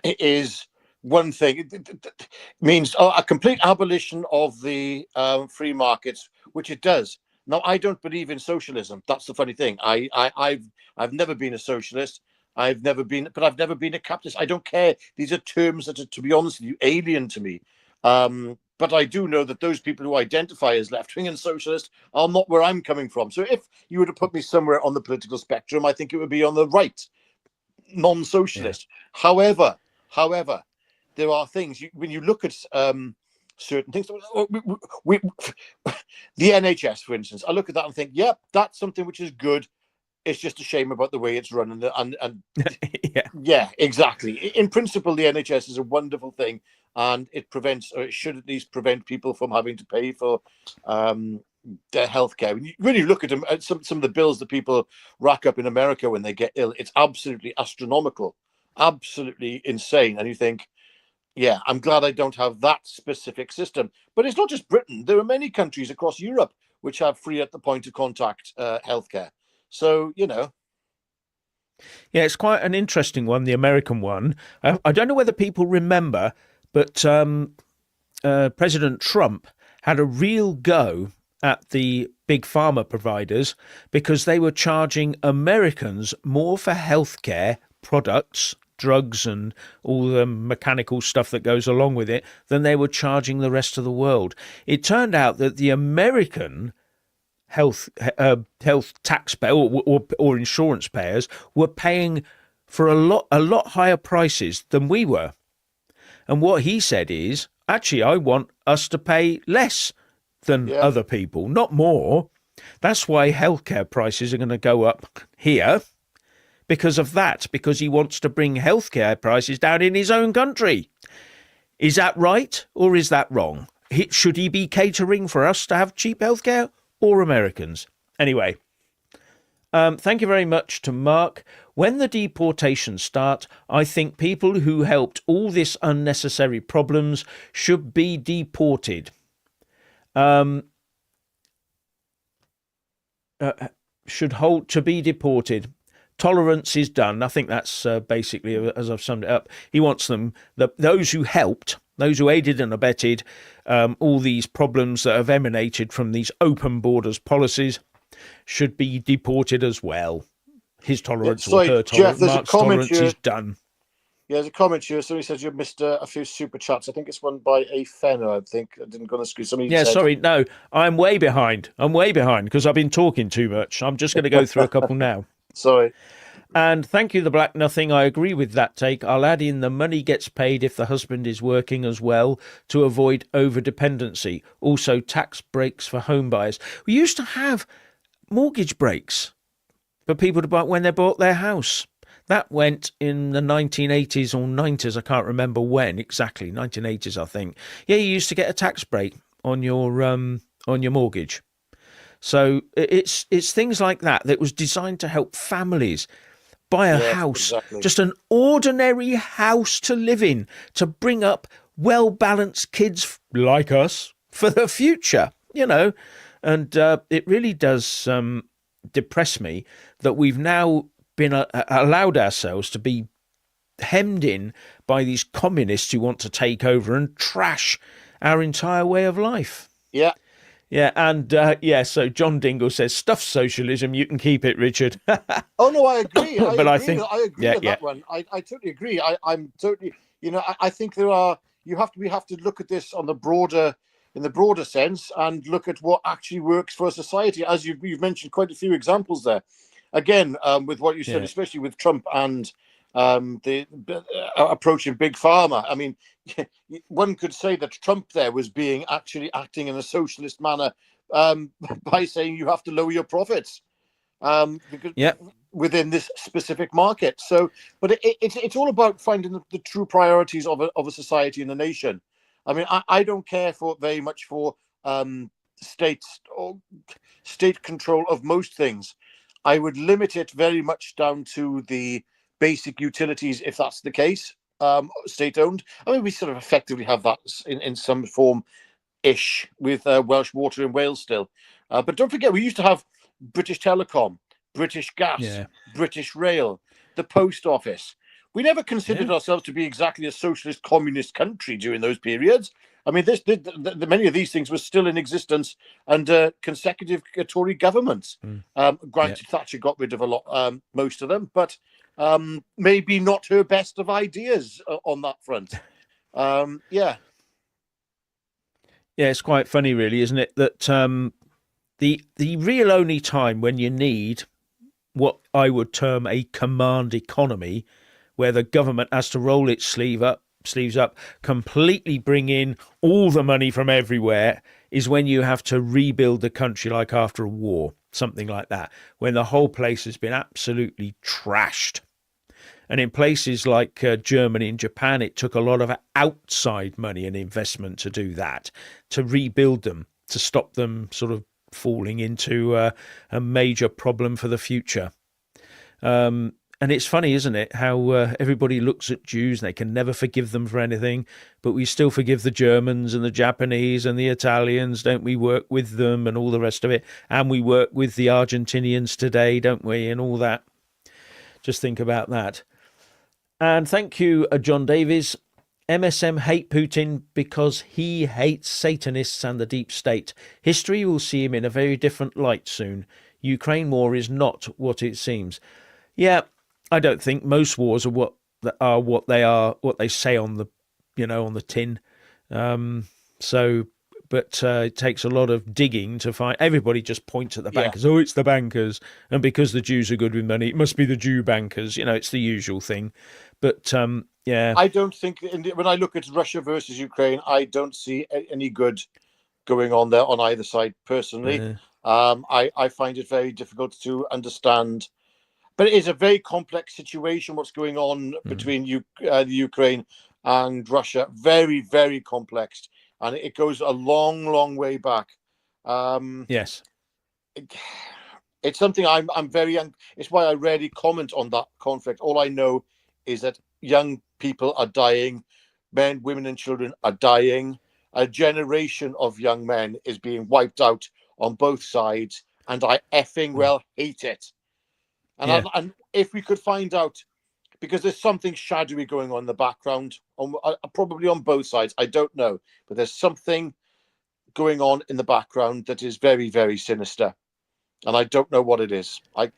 is one thing. It means a complete abolition of the free markets, which it does. Now, I don't believe in socialism. That's the funny thing. I've never been a socialist. I've never been a capitalist. I don't care. These are terms that are, to be honest with you, alien to me. But I do know that those people who identify as left-wing and socialist are not where I'm coming from. So if you were to put me somewhere on the political spectrum, I think it would be on the right, non-socialist. Yeah. However, there are things, when you look at certain things, the NHS, for instance, I look at that and think, yeah, that's something which is good. It's just a shame about the way it's run. And yeah, exactly. In principle, the NHS is a wonderful thing. And it prevents, or it should at least prevent, people from having to pay for their healthcare. When you look at them, at some of the bills that people rack up in America when they get ill, it's absolutely astronomical, absolutely insane. And you think, yeah, I'm glad I don't have that specific system. But it's not just Britain. There are many countries across Europe which have free at the point of contact healthcare. So, Yeah, it's quite an interesting one, the American one. I don't know whether people remember, but President Trump had a real go at the big pharma providers because they were charging Americans more for healthcare products, drugs, and all the mechanical stuff that goes along with it than they were charging the rest of the world. It turned out that the American health taxpayer or insurance payers were paying for a lot higher prices than we were. And what he said is, actually, I want us to pay less than other people, not more. That's why healthcare prices are going to go up here because of that, because he wants to bring healthcare prices down in his own country. Is that right or is that wrong? Should he be catering for us to have cheap healthcare or Americans? Anyway, thank you very much to Mark. When the deportations start, I think people who helped all this unnecessary problems should be deported. Should hold to be deported. Tolerance is done. I think that's basically, as I've summed it up. He wants them, those who helped, those who aided and abetted all these problems that have emanated from these open borders policies should be deported as well. His tolerance or her tolerance, Jeff, Mark's tolerance is done. Yeah, there's a comment here. Somebody says you've missed a few super chats. I think it's one by a Fenner, I think. I didn't go on the screen. Sorry. No, I'm way behind. Because I've been talking too much. I'm just going to go through a couple now. Sorry. And thank you, The Black Nothing. I agree with that take. I'll add in the money gets paid if the husband is working as well to avoid over-dependency. Also, tax breaks for home buyers. We used to have mortgage breaks for people to buy when they bought their house. That went in the 1980s or 90s. I can't remember when exactly. 1980s, I think. Yeah, you used to get a tax break on your mortgage. So it's things like that was designed to help families buy a house, exactly. Just an ordinary house to live in, to bring up well-balanced kids like us for the future, And it really does depress me that we've now been allowed ourselves to be hemmed in by these communists who want to take over and trash our entire way of life. Yeah. Yeah, and so John Dingle says, stuff socialism, you can keep it, Richard. Oh, no, I agree. I agree with that one. I totally agree. I'm totally, I think we have to look at this in the broader sense and look at what actually works for society. As you've mentioned quite a few examples there. again, with what you said, Yeah. especially with Trump and the approaching big pharma. I mean, one could say that Trump there was actually acting in a socialist manner by saying you have to lower your profits because Yeah. within this specific market. So, but it's all about finding the true priorities of a society and a nation. I mean, I don't care for very much for states or state control of most things. I would limit it very much down to the basic utilities, if that's the case, state owned. I mean, we sort of effectively have that in some form ish with Welsh Water in Wales still. But don't forget, we used to have British Telecom, British Gas, Yeah. British Rail, the Post Office. We never considered ourselves to be exactly a socialist communist country during those periods. I mean, many of these things were still in existence under consecutive Tory governments. Granted, Thatcher got rid of a lot, most of them, but maybe not her best of ideas on that front. Yeah. Yeah, it's quite funny, really, isn't it? That the real only time when you need what I would term a command economy, where the government has to roll its sleeves up, completely bring in all the money from everywhere, is when you have to rebuild the country, like after a war, something like that, when the whole place has been absolutely trashed. And in places like Germany and Japan, it took a lot of outside money and investment to do that, to rebuild them, to stop them sort of falling into a major problem for the future. And it's funny, isn't it, how everybody looks at Jews and they can never forgive them for anything, but we still forgive the Germans and the Japanese and the Italians, don't we? Work with them and all the rest of it. And we work with the Argentinians today, don't we? And all that. Just think about that. And thank you, John Davies. MSM hate Putin because he hates Satanists and the deep state. History will see him in a very different light soon. Ukraine war is not what it seems. Yeah, I don't think most wars are what they are, what they say on the, on the tin. But it takes a lot of digging to find. Everybody just points at the bankers. Oh, it's the bankers, and because the Jews are good with money, it must be the Jew bankers. It's the usual thing. But yeah, I don't think when I look at Russia versus Ukraine, I don't see any good going on there on either side. Personally, I find it very difficult to understand. But it is a very complex situation. What's going on between the Ukraine and Russia? Very, very complex, and it goes a long, long way back. Yes, it's something I'm very young. It's why I rarely comment on that conflict. All I know is that young people are dying, men, women, and children are dying. A generation of young men is being wiped out on both sides, and I effing well hate it. And if we could find out, because there's something shadowy going on in the background, probably on both sides, I don't know, but there's something going on in the background that is very, very sinister, and I don't know what it is. I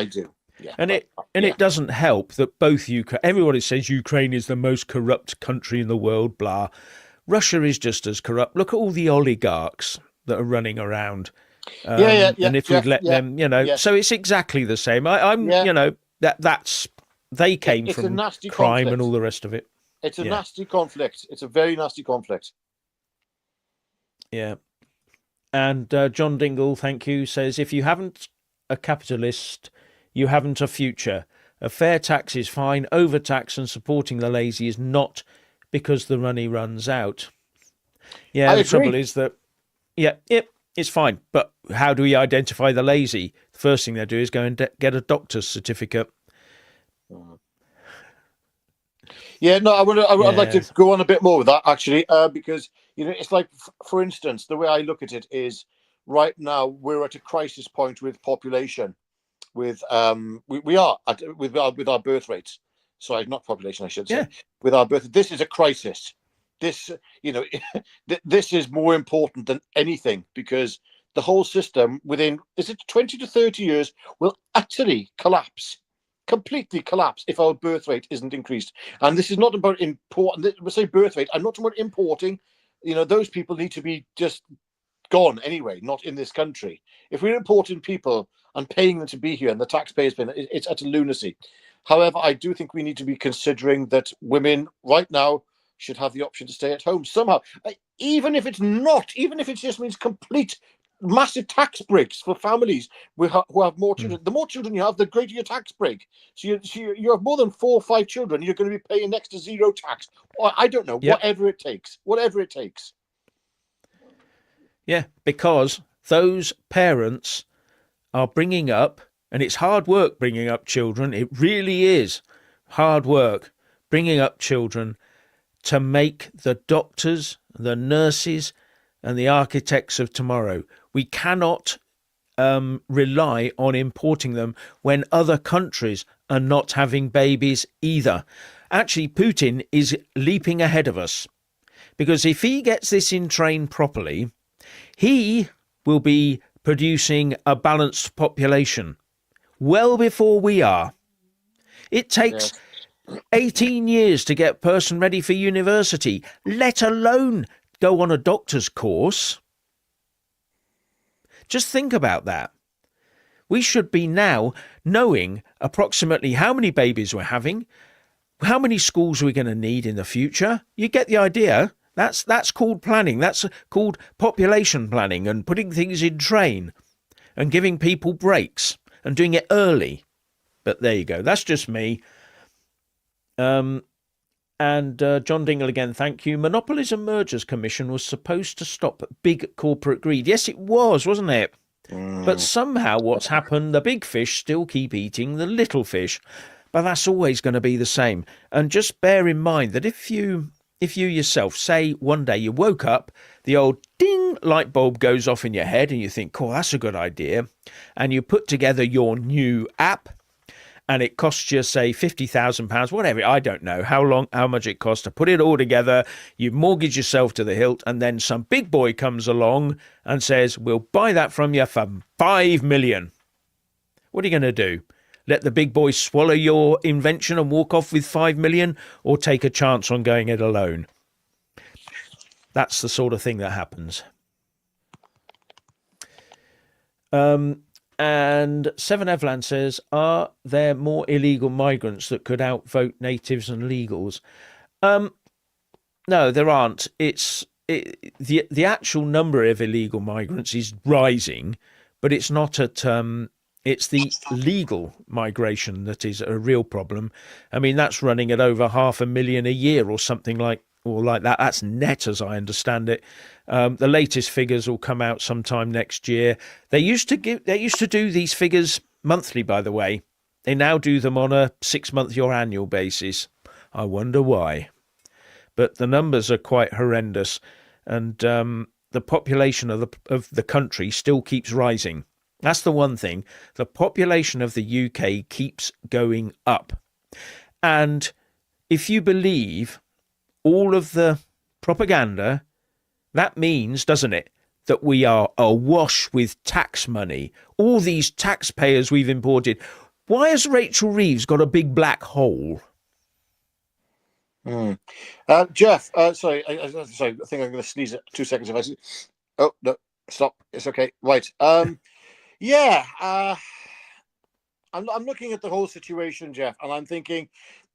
do. Yeah, it doesn't help that both everybody says Ukraine is the most corrupt country in the world. Blah, Russia is just as corrupt. Look at all the oligarchs that are running around. And if we'd let them, so it's exactly the same. That's they came from nasty crime conflict. And all the rest of it. It's a nasty conflict. It's a very nasty conflict. Yeah. And John Dingle, thank you, says, if you haven't a capitalist, you haven't a future. A fair tax is fine. Overtax and supporting the lazy is not, because the money runs out. Yeah, the trouble is that, it's fine. But how do we identify the lazy? The first thing they do is go and get a doctor's certificate. Yeah, no, I'd like to go on a bit more with that, actually, because, it's like, for instance, the way I look at it is right now we're at a crisis point with population, with we are with our birth rates. Sorry, not population, I should say. With our birth, this is a crisis. This, this is more important than anything, because the whole system within, is it 20 to 30 years, will utterly collapse. Completely collapse if our birth rate isn't increased. And this is not about we say birth rate. I'm not talking about importing. Those people need to be just gone anyway, not in this country. If we're importing people and paying them to be here and the taxpayers paying, it's utter lunacy. However, I do think we need to be considering that women right now should have the option to stay at home somehow, even if it's not, even if it just means complete massive tax breaks for families who have more children. The more children you have, the greater your tax break. So you have more than 4 or 5 children, you're going to be paying next to zero tax. Or I don't know, Yep. whatever it takes. Whatever it takes. Yeah, because those parents are bringing up, and it's hard work bringing up children. It really is hard work bringing up children to make the doctors, the nurses, and the architects of tomorrow. We cannot rely on importing them when other countries are not having babies either. Actually, Putin is leaping ahead of us, because if he gets this in train properly, he will be producing a balanced population well before we are. It takes 18 years to get a person ready for university, let alone go on a doctor's course. Just think about that. We should be now knowing approximately how many babies we're having, how many schools we're going to need in the future. You get the idea. That's called planning. That's called population planning, and putting things in train and giving people breaks and doing it early. But there you go. That's just me. And John Dingle again, thank you. Monopolies and Mergers Commission was supposed to stop big corporate greed. Yes, it was, wasn't it? But somehow what's happened, the big fish still keep eating the little fish. But that's always going to be the same. And just bear in mind that if you yourself, say one day you woke up, the old ding light bulb goes off in your head and you think, cool, that's a good idea. And you put together your new app, and it costs you, say, £50,000, whatever, I don't know how much it costs to put it all together. You mortgage yourself to the hilt, and then some big boy comes along and says, we'll buy that from you for 5 million. What are you going to do? Let the big boy swallow your invention and walk off with 5 million, or take a chance on going it alone? That's the sort of thing that happens. And Seven Evlan says, are there more illegal migrants that could outvote natives and legals? No, there aren't. The actual number of illegal migrants is rising, but it's not at it's the legal migration that is a real problem. I mean, that's running at over 500,000 a year or something like that. That's net, as I understand it. The latest figures will come out sometime next year. They used to do these figures monthly, by the way. They now do them on a 6-month or annual basis. I wonder why. But the numbers are quite horrendous, and the population of the country still keeps rising. That's the one thing. The population of the UK keeps going up. And if you believe all of the propaganda, that means, doesn't it, that we are awash with tax money. All these taxpayers we've imported. Why has Rachel Reeves got a big black hole? Jeff, sorry, I think I'm going to sneeze at 2 seconds. Oh, no, stop. It's okay. Right. I'm looking at the whole situation, Jeff, and I'm thinking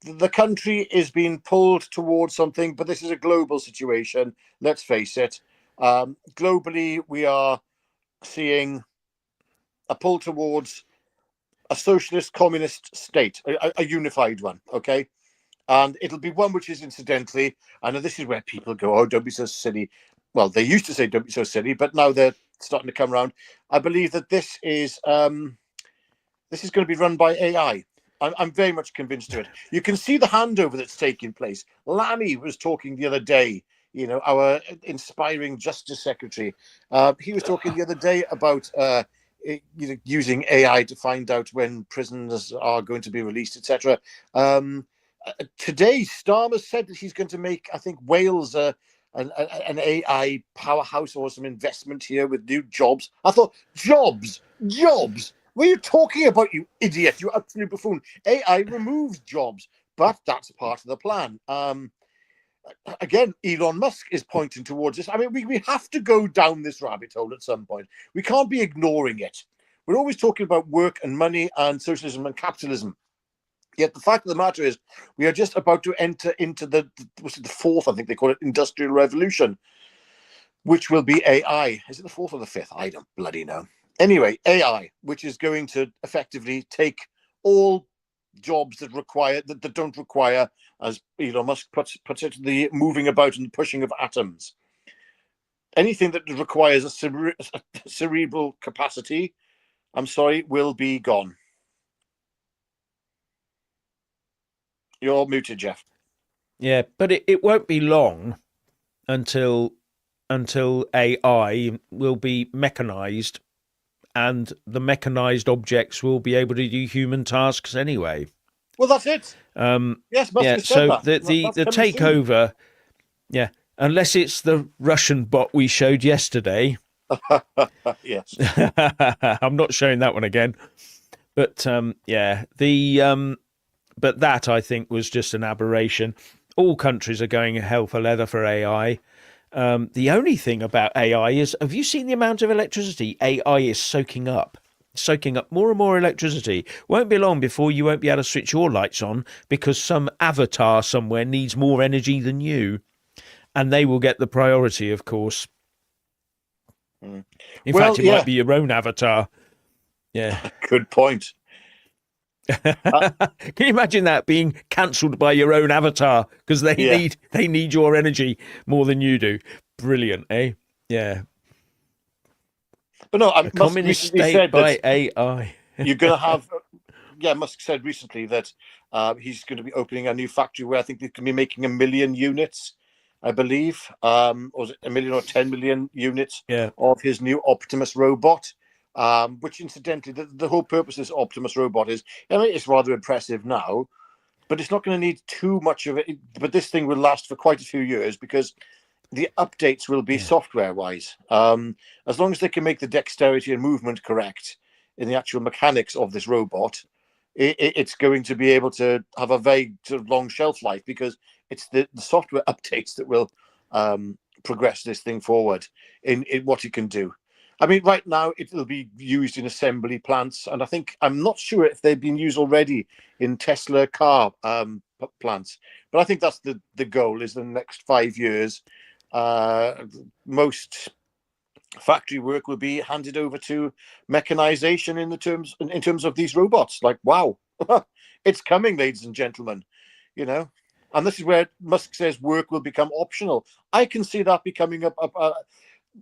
the country is being pulled towards something, but this is a global situation. Let's face it. Globally, we are seeing a pull towards a socialist communist state, a unified one, okay? And it'll be one which is, incidentally, I know this is where people go, oh, don't be so silly. Well, they used to say don't be so silly, but now they're starting to come around. I believe that this is going to be run by AI. I'm very much convinced of it. You can see the handover that's taking place. Lammy was talking the other day, our inspiring Justice Secretary. He was talking the other day about using AI to find out when prisoners are going to be released, etc. Today, Starmer said that he's going to make, I think, Wales an AI powerhouse, or some investment here with new jobs. I thought, jobs. What are you talking about, you idiot? You absolute buffoon. AI removes jobs, but that's part of the plan. again, Elon Musk is pointing towards this. I mean, we have to go down this rabbit hole at some point. We can't be ignoring it. We're always talking about work and money and socialism and capitalism. Yet the fact of the matter is, we are just about to enter into the fourth, I think they call it, industrial revolution, which will be AI. Is it the fourth or the fifth? I don't bloody know. Anyway, AI, which is going to effectively take all jobs that don't require, as Elon Musk puts it, the moving about and pushing of atoms. Anything that requires a cerebral capacity, I'm sorry, will be gone. You're muted, Jeff. Yeah, but it won't be long until AI will be mechanized, and the mechanized objects will be able to do human tasks anyway. Well, that's it. Yes, Musk has said so that. the takeover, yeah, unless it's the Russian bot we showed yesterday. Yes. I'm not showing that one again. But but that, I think, was just an aberration. All countries are going hell for leather for AI. The only thing about AI is, have you seen the amount of electricity AI is soaking up more and more electricity? Won't be long before you won't be able to switch your lights on because some avatar somewhere needs more energy than you, and they will get the priority, of course. In fact, it might be your own avatar. Yeah. Good point. Can you imagine that being cancelled by your own avatar because they need your energy more than you do? Brilliant, eh? Yeah. But no, a communist state by AI. You're going to have. Yeah, Musk said recently that he's going to be opening a new factory where I think they can be making 1 million units, I believe, or was it 1 million or 10 million units of his new Optimus robot. Which incidentally, the whole purpose of this Optimus robot is, I mean, it's rather impressive now, but it's not going to need too much of it. But this thing will last for quite a few years because the updates will be software-wise. As long as they can make the dexterity and movement correct in the actual mechanics of this robot, it's going to be able to have a very sort of long shelf life because it's the software updates that will progress this thing forward in what it can do. I mean, right now it will be used in assembly plants, and I'm not sure if they've been used already in Tesla car plants. But I think that's the goal: is the next 5 years, most factory work will be handed over to mechanization in terms of these robots. Like, wow, it's coming, ladies and gentlemen. You know, and this is where Musk says work will become optional. I can see that becoming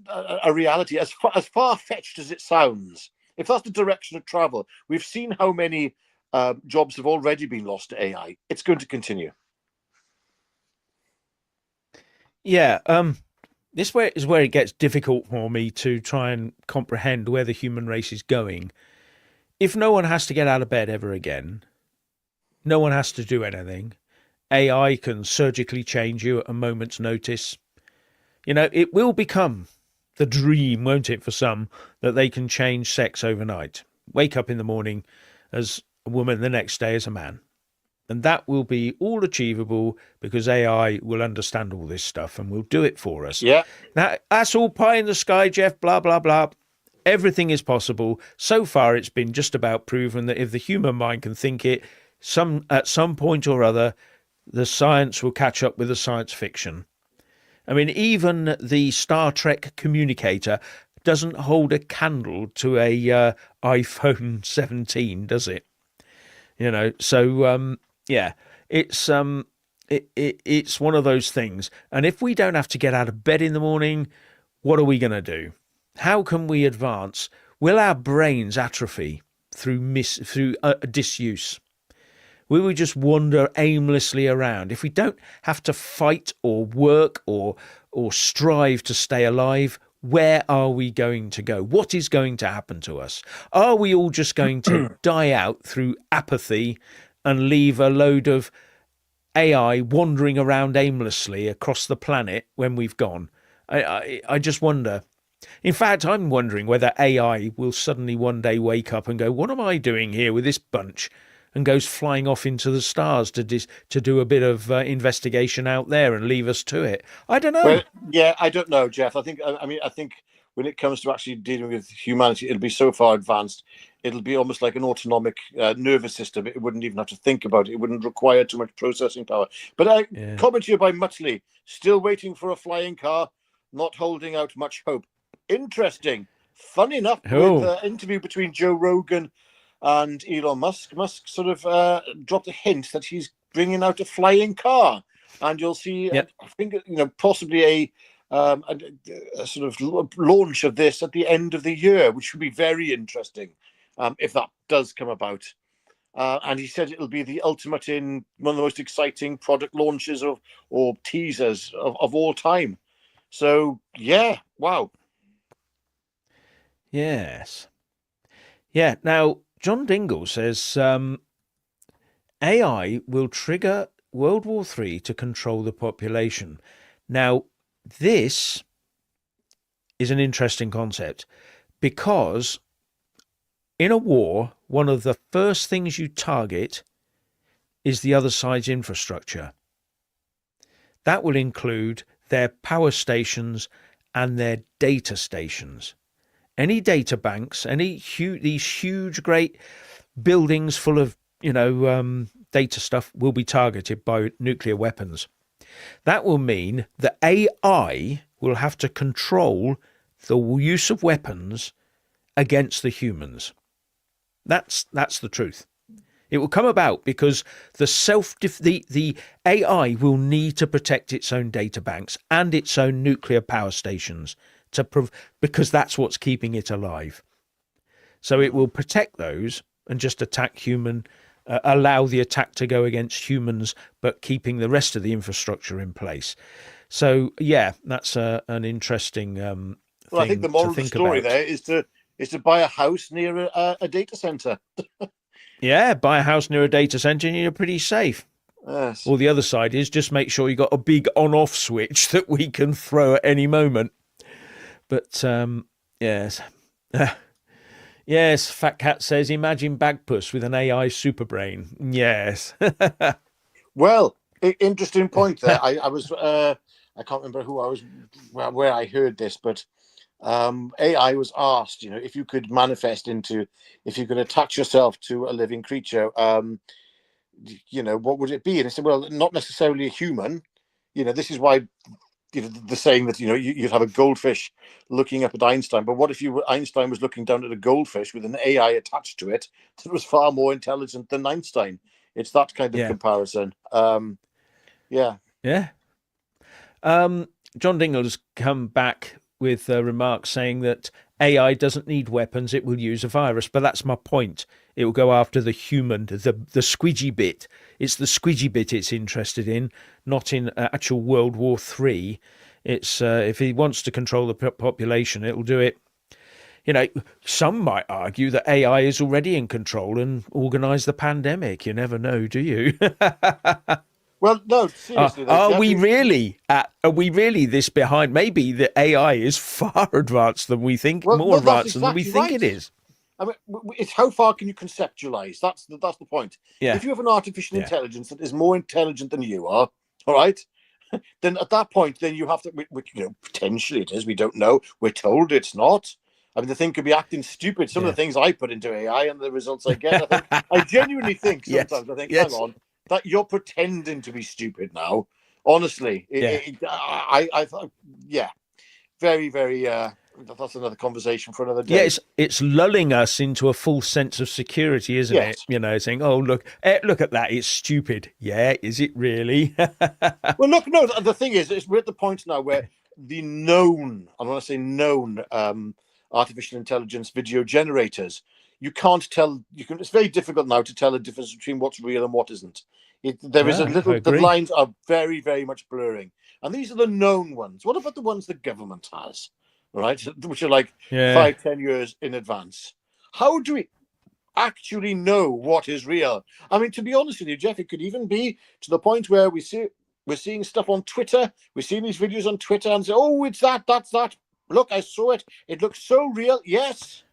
a reality, as far-fetched as it sounds. If that's the direction of travel, we've seen how many jobs have already been lost to AI. It's going to continue. Yeah, this is where it gets difficult for me to try and comprehend where the human race is going. If no one has to get out of bed ever again, no one has to do anything, AI can surgically change you at a moment's notice. You know, it will become the dream, won't it, for some, that they can change sex overnight. Wake up in the morning as a woman, the next day as a man. And that will be all achievable because AI will understand all this stuff and will do it for us. Yeah. Now, that's all pie in the sky, Jeff, blah, blah, blah. Everything is possible. So far, it's been just about proven that if the human mind can think it, at some point or other, the science will catch up with the science fiction. I mean, even the Star Trek communicator doesn't hold a candle to a iPhone 17, does it? You know, so it's it's one of those things. And if we don't have to get out of bed in the morning, what are we going to do? How can we advance? Will our brains atrophy through disuse? Will we just wander aimlessly around? If we don't have to fight or work or strive to stay alive, where are we going to go? What is going to happen to us? Are we all just going to die out through apathy and leave a load of AI wandering around aimlessly across the planet when we've gone? I just wonder. In fact, I'm wondering whether AI will suddenly one day wake up and go, what am I doing here with this bunch? and goes flying off into the stars to do a bit of investigation out there and leave us to it. I don't know. Well, yeah, I don't know, Jeff. I think when it comes to actually dealing with humanity, it'll be so far advanced. It'll be almost like an autonomic nervous system. It wouldn't even have to think about it. It wouldn't require too much processing power. But comment here by Muttley, still waiting for a flying car, not holding out much hope. Interesting. Fun enough, with the interview between Joe Rogan and Elon Musk. Musk sort of dropped a hint that he's bringing out a flying car, and you'll see. I think possibly a sort of launch of this at the end of the year, which would be very interesting if that does come about. And he said it'll be the ultimate in one of the most exciting product launches or teasers of all time. So yeah, wow. Yes. Yeah. Now, John Dingle says AI will trigger World War III to control the population. Now, this is an interesting concept because in a war, one of the first things you target is the other side's infrastructure. That will include their power stations and their data stations. Any data banks, these huge, great buildings full of, data stuff will be targeted by nuclear weapons. That will mean that AI will have to control the use of weapons against the humans. That's the truth. It will come about because the AI will need to protect its own data banks and its own nuclear power stations because that's what's keeping it alive. So it will protect those and just attack allow the attack to go against humans, but keeping the rest of the infrastructure in place. So yeah, that's an interesting thing. Well, I think the moral of the story there is to buy a house near a data center. Yeah, buy a house near a data center and you're pretty safe. Yes. Or the other side is just make sure you got a big on-off switch that we can throw at any moment. But yes. Yes, Fat Cat says, imagine Bagpuss with an AI super brain. Yes. Well, interesting point there. I was, I can't remember where I heard this, but AI was asked, if you could if you could attach yourself to a living creature, what would it be? And I said, well, not necessarily a human. This is why the saying that you'd have a goldfish looking up at Einstein, but what if Einstein was looking down at a goldfish with an AI attached to it that was far more intelligent than Einstein? It's that kind of comparison. Yeah. John Dingle has come back with remarks saying that AI doesn't need weapons; it will use a virus. But that's my point. It will go after the human, the squidgy bit. It's the squidgy bit it's interested in, not in actual World War III. It's if he wants to control the population, it will do it. Some might argue that AI is already in control and organise the pandemic. You never know, do you? Well, no, seriously. Are we really this behind? Maybe the AI is far advanced than we think, more advanced than we think it is. I mean, it's how far can you conceptualize? That's the point. Yeah. If you have an artificial intelligence that is more intelligent than you are, all right, then at that point, then you have to, potentially it is. We don't know. We're told it's not. I mean, the thing could be acting stupid. Some of the things I put into AI and the results I get, I genuinely think sometimes, hang on, that you're pretending to be stupid now. Honestly, I thought, very, very. That's another conversation for another day. Yeah, it's lulling us into a false sense of security, isn't it? Saying, "Oh, look at that, it's stupid." Yeah, is it really? Well, look, no. The thing is, we're at the point now where the known, I want to say known, artificial intelligence video generators, you can't tell. It's very difficult now to tell the difference between what's real and what isn't. The lines are very, very much blurring, and these are the known ones. What about the ones the government has? Right, which are like 5-10 years in advance. How do we actually know what is real? I mean, to be honest with you, Jeff, it could even be to the point where we're seeing stuff on Twitter. We're seeing these videos on Twitter and say, "Oh, it's that's that. Look, I saw it. It looks so real." Yes,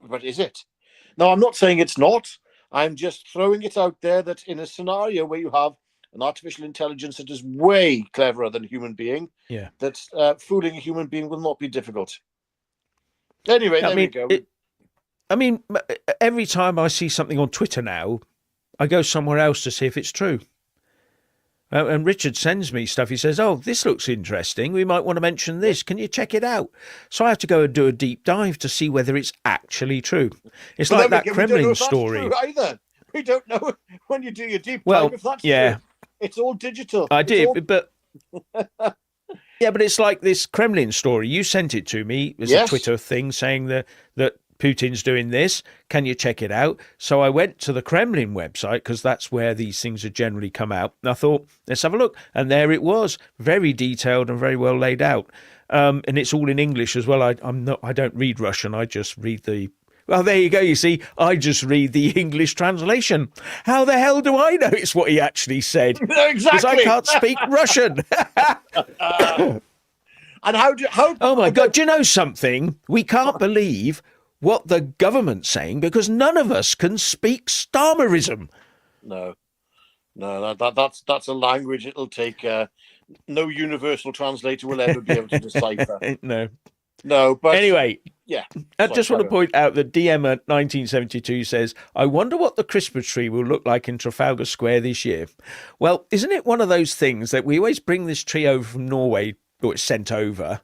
but is it? Now, I'm not saying it's not. I'm just throwing it out there that in a scenario where you have an artificial intelligence that is way cleverer than a human being, Yeah. that fooling a human being will not be difficult. Anyway, there we go. Every time I see something on Twitter now, I go somewhere else to see if it's true. And Richard sends me stuff. He says, "Oh, this looks interesting. We might want to mention this. Can you check it out?" So I have to go and do a deep dive to see whether it's actually true. It's like that Kremlin story. Either we don't know when you do your deep Well, dive if that's yeah, true. It's all digital. I did, but yeah, but it's like this Kremlin story. You sent it to me. There's a Twitter thing saying that Putin's doing this. Can you check it out? So I went to the Kremlin website because that's where these things are generally come out. And I thought, let's have a look. And there it was, very detailed and very well laid out. And it's all in English as well. I don't read Russian. I just read the. Well, there you go. You see, I just read the English translation. How the hell do I know it's what he actually said? Exactly. Because I can't speak Russian. And how? Oh my God! Do you know something? We can't believe what the government's saying because none of us can speak Starmerism. No, that's a language it'll take. No universal translator will ever be able to decipher. No, but anyway, yeah. I just want to point out that DM at 1972 says, "I wonder what the Christmas tree will look like in Trafalgar Square this year." Well, isn't it one of those things that we always bring this tree over from Norway, or it's sent over,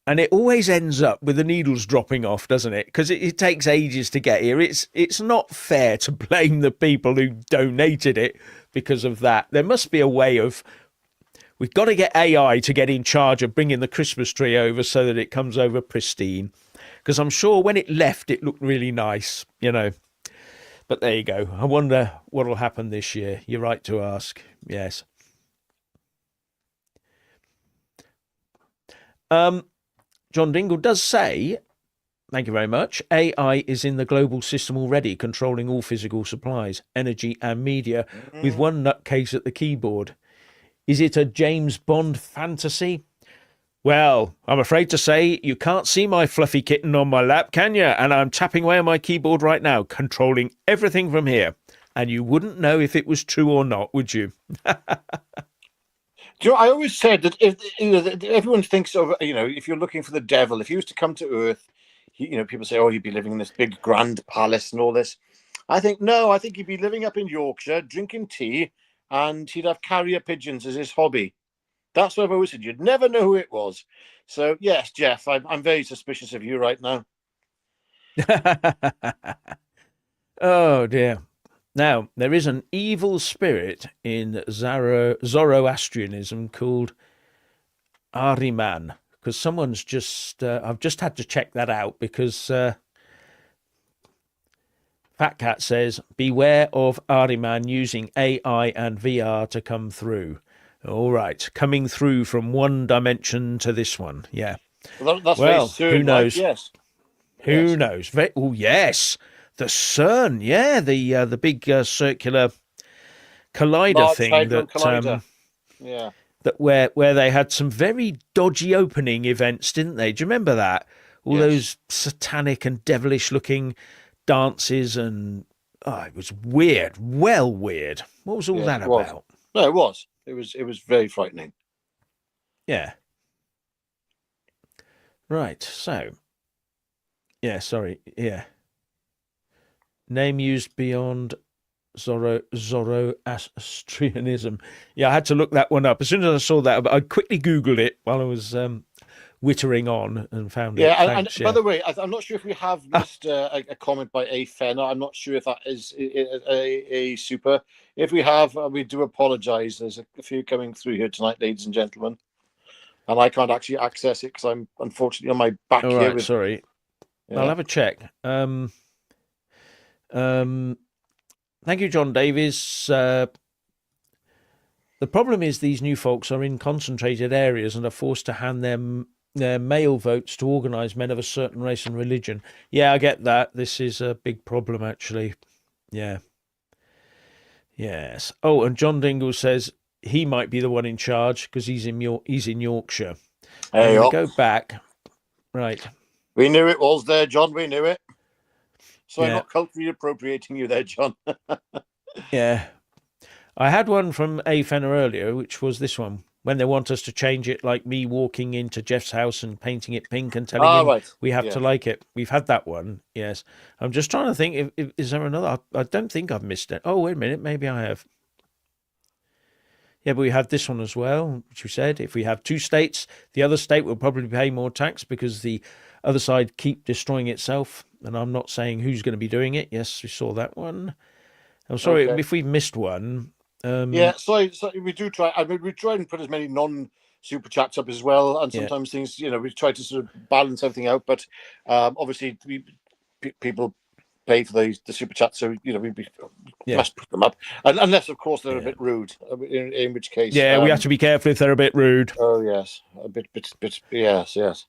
and it always ends up with the needles dropping off, doesn't it? Because it takes ages to get here. It's not fair to blame the people who donated it because of that. There must be a way of. We've got to get AI to get in charge of bringing the Christmas tree over so that it comes over pristine. Because I'm sure when it left, it looked really nice, you know. But there you go. I wonder what will happen this year. You're right to ask. Yes. John Dingle does say, thank you very much, AI is in the global system already, controlling all physical supplies, energy and media, with one nutcase at the keyboard. Is it a James Bond fantasy? Well, I'm afraid to say you can't see my fluffy kitten on my lap, can you? And I'm tapping away on my keyboard right now, controlling everything from here. And you wouldn't know if it was true or not, would you? Do you know, I always said that if everyone thinks of, if you're looking for the devil, if he was to come to Earth, people say, oh, he'd be living in this big grand palace and all this. I think he'd be living up in Yorkshire, drinking tea, and he'd have carrier pigeons as his hobby. That's what I've always said. You'd never know who it was. So, yes, Jeff, I'm very suspicious of you right now. Oh, dear. Now, there is an evil spirit in Zoroastrianism called Ahriman, because someone's just... I've just had to check that out because... Fat Cat says, beware of Ahriman using AI and VR to come through. All right, coming through from one dimension to this one. Yeah. Well, that's very soon, who knows? Right? Yes. Who knows? Oh, yes. The CERN, yeah, the big circular collider thing that collider. Yeah. That where they had some very dodgy opening events, didn't they? Do you remember that? All those satanic and devilish looking dances and it was weird, well weird. What was all that about? No, it was. It was very frightening. Yeah. Right. So. Yeah. Sorry. Yeah. Name used beyond Zoroastrianism. Yeah, I had to look that one up. As soon as I saw that, I quickly Googled it while I was wittering on and found it. Yeah, and by the way, I'm not sure if we have missed a comment by A Fenner. I'm not sure if that is a super. If we have, we do apologise. There's a few coming through here tonight, ladies and gentlemen, and I can't actually access it because I'm unfortunately on my back All here. Right, sorry. Yeah. I'll have a check. Thank you, John Davies. The problem is these new folks are in concentrated areas and are forced to hand them their mail votes to organise men of a certain race and religion. Yeah, I get that. This is a big problem, actually. Yeah. Yes. Oh, and John Dingle says he might be the one in charge because he's in Yorkshire. Hey, go back. Right. We knew it was there, John. We knew it. So I'm Yeah. not culturally appropriating you there, John. Yeah. I had one from A Fenner earlier, which was this one. When they want us to change it, like me walking into Jeff's house and painting it pink and telling him Right. we have Yeah. to like it. We've had that one. Yes. I'm just trying to think if is there another? I don't think I've missed it. Oh, wait a minute. Maybe I have. Yeah, but we had this one as well, which we said if we have two states, the other state will probably pay more tax because the other side keep destroying itself. And I'm not saying who's going to be doing it. Yes, we saw that one. I'm sorry Okay. if we've missed one. Yeah. So we do try. I mean, we try and put as many non-super chats up as well, and Yeah. sometimes things, we try to sort of balance everything out. But obviously, people pay for the super chat, so we Yeah. must put them up, unless of course they're Yeah. a bit rude. In which case, Yeah, we have to be careful if they're a bit rude. Oh yes, a bit. Yes, yes.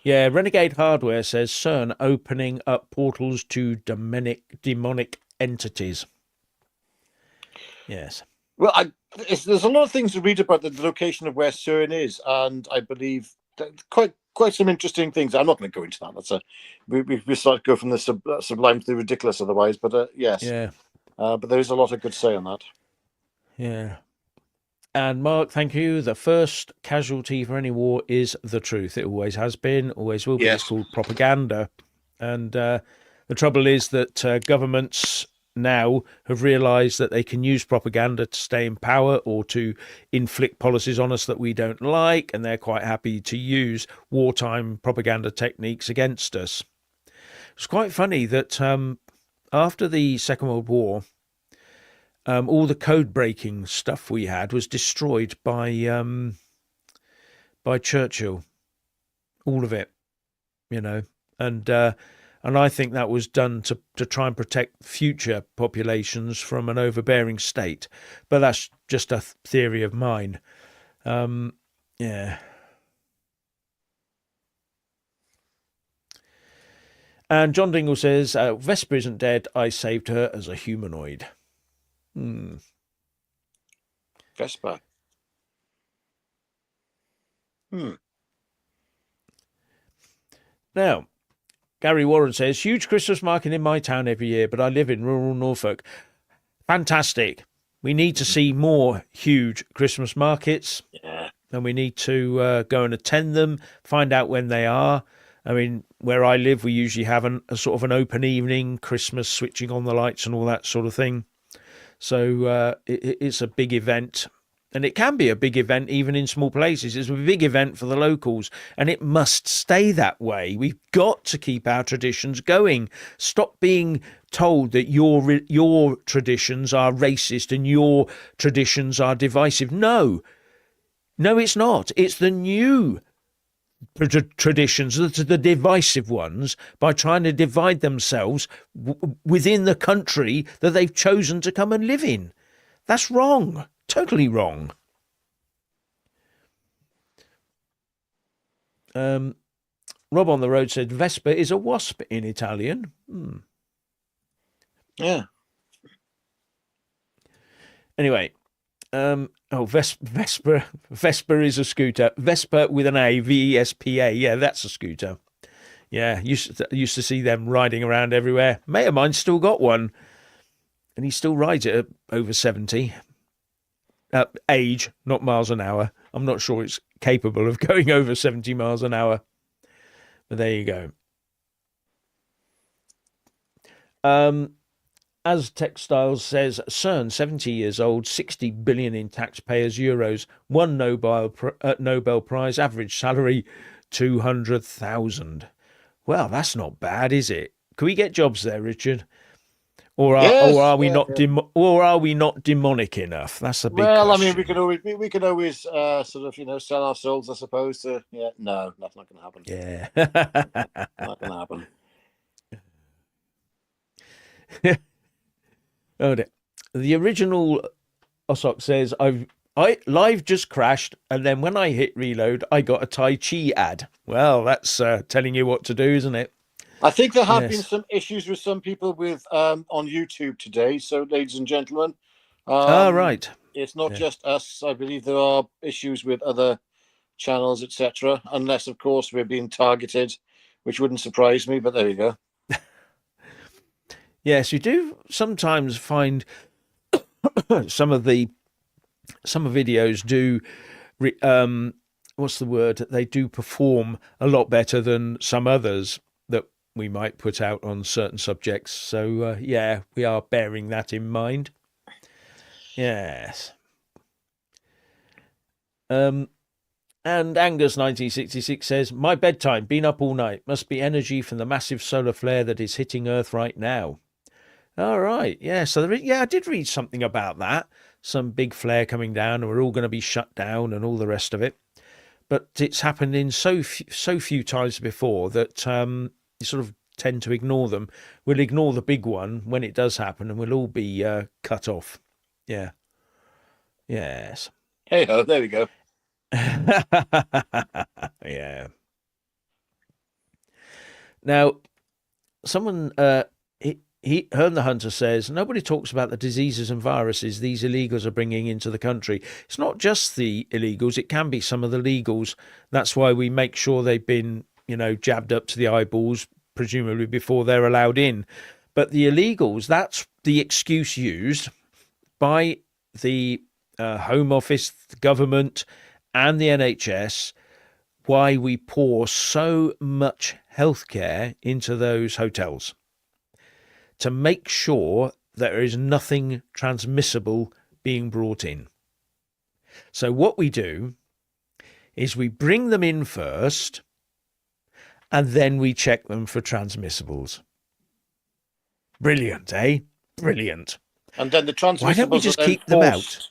Yeah, Renegade Hardware says CERN opening up portals to demonic entities. Yes. Well, there's a lot of things to read about the location of where CERN is, and I believe that quite some interesting things. I'm not going to go into that. That's we start to go from the sublime to the ridiculous otherwise. But yes, Yeah. but there is a lot of good to say on that. Yeah. And Mark, thank you. The first casualty for any war is the truth. It always has been, always will be. Yes. It's called propaganda. And the trouble is that governments now have realized that they can use propaganda to stay in power or to inflict policies on us that we don't like. And they're quite happy to use wartime propaganda techniques against us. It's quite funny that after the Second World War, all the code breaking stuff we had was destroyed by Churchill, all of it, and I think that was done to try and protect future populations from an overbearing state, but that's just a theory of mine. Yeah. And John Dingle says, Vesper isn't dead. I saved her as a humanoid. Vespa. Now, Gary Warren says, huge Christmas market in my town every year, but I live in rural Norfolk. Fantastic. We need to see more huge Christmas markets. Yeah. And we need to go and attend them, find out when they are. I mean, where I live, we usually have a sort of an open evening, Christmas, switching on the lights and all that sort of thing. So it's a big event. And it can be a big event even in small places. It's a big event for the locals, and it must stay that way. We've got to keep our traditions going. Stop being told that your traditions are racist and your traditions are divisive. No, it's not. It's the new traditions that are the divisive ones by trying to divide themselves within the country that they've chosen to come and live in. That's wrong. Totally wrong. Rob on the road said Vespa is a wasp in Italian. Yeah. Anyway, Vespa is a scooter. Vespa with an A, Vespa. Yeah, that's a scooter. Yeah, used to see them riding around everywhere. Mate of mine's still got one, and he still rides it at over 70. Age, not miles an hour. I'm not sure it's capable of going over 70 miles an hour. But there you go. As Textiles says, CERN, 70 years old, 60 billion in taxpayers' euros, won Nobel Prize, average salary 200,000. Well, that's not bad, is it? Can we get jobs there, Richard? Or are we not demonic enough? That's a big question. I mean, we can always sort of sell our souls, I suppose. No, that's not going to happen. Yeah, not going to happen. Oh, the original Osok says live just crashed, and then when I hit reload, I got a Tai Chi ad. Well, that's telling you what to do, isn't it? I think there have been some issues with some people with on YouTube today. So, ladies and gentlemen, right. It's not just us. I believe there are issues with other channels, etc. Unless, of course, we're being targeted, which wouldn't surprise me. But there you go. Yes, you do sometimes find some of the some videos do what's the word? They do perform a lot better than some others that we might put out on certain subjects. So yeah, we are bearing that in mind. Yes. And Angus 1966 says, "My bedtime, been up all night. Must be energy from the massive solar flare that is hitting Earth right now." All right, yeah. So yeah, I did read something about that. Some big flare coming down, and we're all going to be shut down, and all the rest of it. But it's happened in so few times before that you sort of tend to ignore them. We'll ignore the big one when it does happen, and we'll all be cut off. Yeah. Yes. Hey ho, there we go. Yeah. Now, someone Hearn the Hunter says, nobody talks about the diseases and viruses these illegals are bringing into the country. It's not just the illegals, it can be some of the legals. That's why we make sure they've been, jabbed up to the eyeballs, presumably before they're allowed in. But the illegals, that's the excuse used by the Home Office, the government, and the NHS, why we pour so much healthcare into those hotels, to make sure that there is nothing transmissible being brought in. So what we do is we bring them in first, and then we check them for transmissibles. Brilliant, eh? Brilliant. And then the transmissibles. Why don't we just keep them out?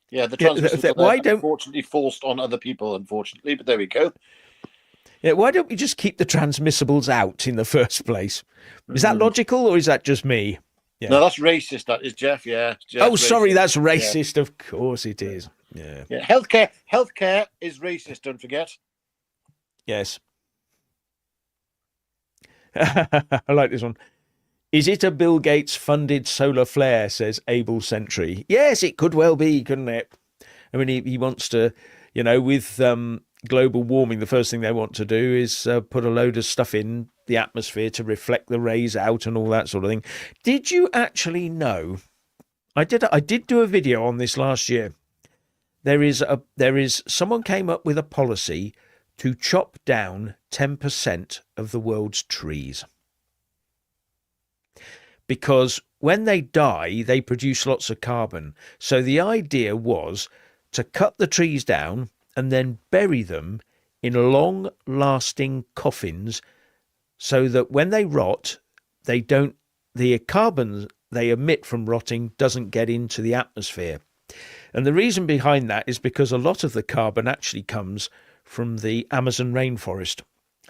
Yeah, the transmissibles why are don't unfortunately forced on other people, unfortunately, but there we go. Yeah, why don't we just keep the transmissibles out in the first place? Is that logical, or is that just me? Yeah. No, that's racist. That is, Jeff. Yeah. Oh, sorry, that's racist. Yeah. Of course it is. Yeah. Yeah. Healthcare is racist. Don't forget. Yes. I like this one. Is it a Bill Gates funded solar flare? Says Able Sentry. Yes, it could well be, couldn't it? I mean, he wants to, with global warming, the first thing they want to do is put a load of stuff in the atmosphere to reflect the rays out and all that sort of thing. Did you actually know? I did do a video on this last year. There is someone came up with a policy to chop down 10% of the world's trees, because when they die, they produce lots of carbon. So the idea was to cut the trees down and then bury them in long-lasting coffins, so that when they rot, the carbon they emit from rotting doesn't get into the atmosphere. And the reason behind that is because a lot of the carbon actually comes from the Amazon rainforest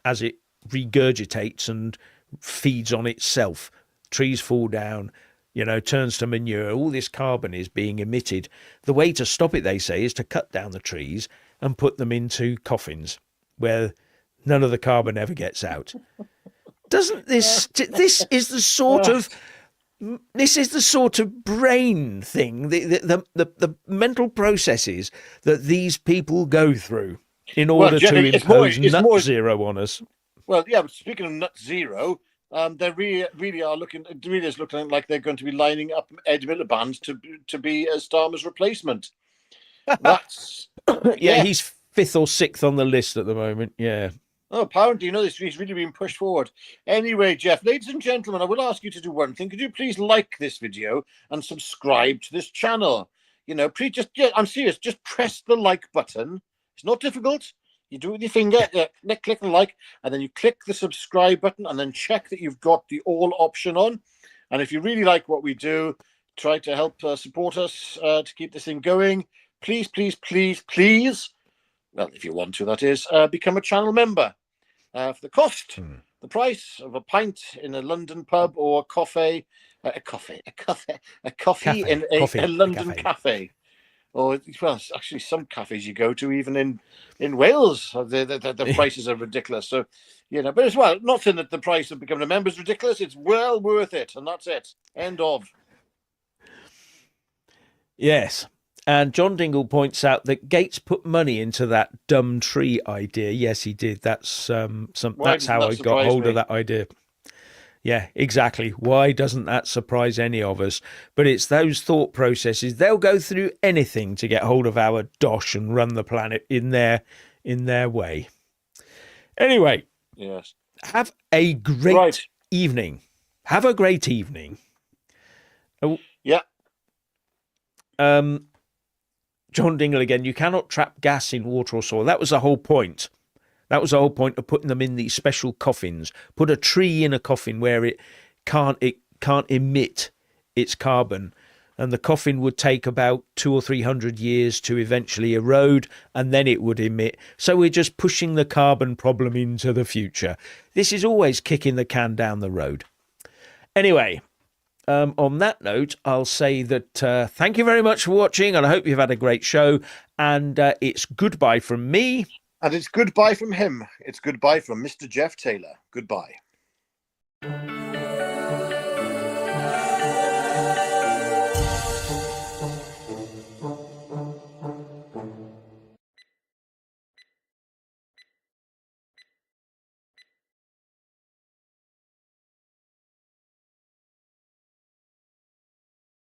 as it regurgitates and feeds on itself. Trees fall down, turns to manure. All this carbon is being emitted. The way to stop it, they say, is to cut down the trees and put them into coffins where none of the carbon ever gets out. Doesn't this is the sort of brain thing, the mental processes that these people go through in order to impose nut zero on us. Well, yeah, but speaking of nut zero, they really are looking. It really is looking like they're going to be lining up Ed Miliband to be a Starmer's replacement. That's yeah, he's 5th or 6th on the list at the moment. Yeah. Oh, apparently, he's really been pushed forward. Anyway, Jeff, ladies and gentlemen, I will ask you to do one thing. Could you please like this video and subscribe to this channel? Please I'm serious. Just press the like button. It's not difficult. You do it with your finger, click the like, and then you click the subscribe button, and then check that you've got the all option on. And if you really like what we do, try to help support us to keep this thing going. Please, please, please, please, well, if you want to, that is, become a channel member. For the cost, the price of a pint in a London pub or a coffee in a London cafe. Or, well, actually, some cafes you go to, even in Wales, the prices are ridiculous. So, but as well, not saying that the price of becoming a member is ridiculous. It's well worth it, and that's it. End of. Yes. And John Dingle points out that Gates put money into that dumb tree idea. Yes, he did. That's how I got hold of that idea. Yeah, exactly. Why doesn't that surprise any of us? But it's those thought processes. They'll go through anything to get hold of our dosh and run the planet in their way. Anyway, Yes. have a great Right. evening. Have a great evening. Oh, Yeah. John Dingle again. You cannot trap gas in water or soil. That was the whole point. That was the whole point of putting them in these special coffins. Put a tree in a coffin where it can't emit its carbon, and the coffin would take about 200 or 300 years to eventually erode, and then it would emit. So we're just pushing the carbon problem into the future. This is always kicking the can down the road. Anyway, on that note, I'll say that thank you very much for watching, and I hope you've had a great show. And it's goodbye from me. And it's goodbye from him. It's goodbye from Mr. Jeff Taylor. Goodbye.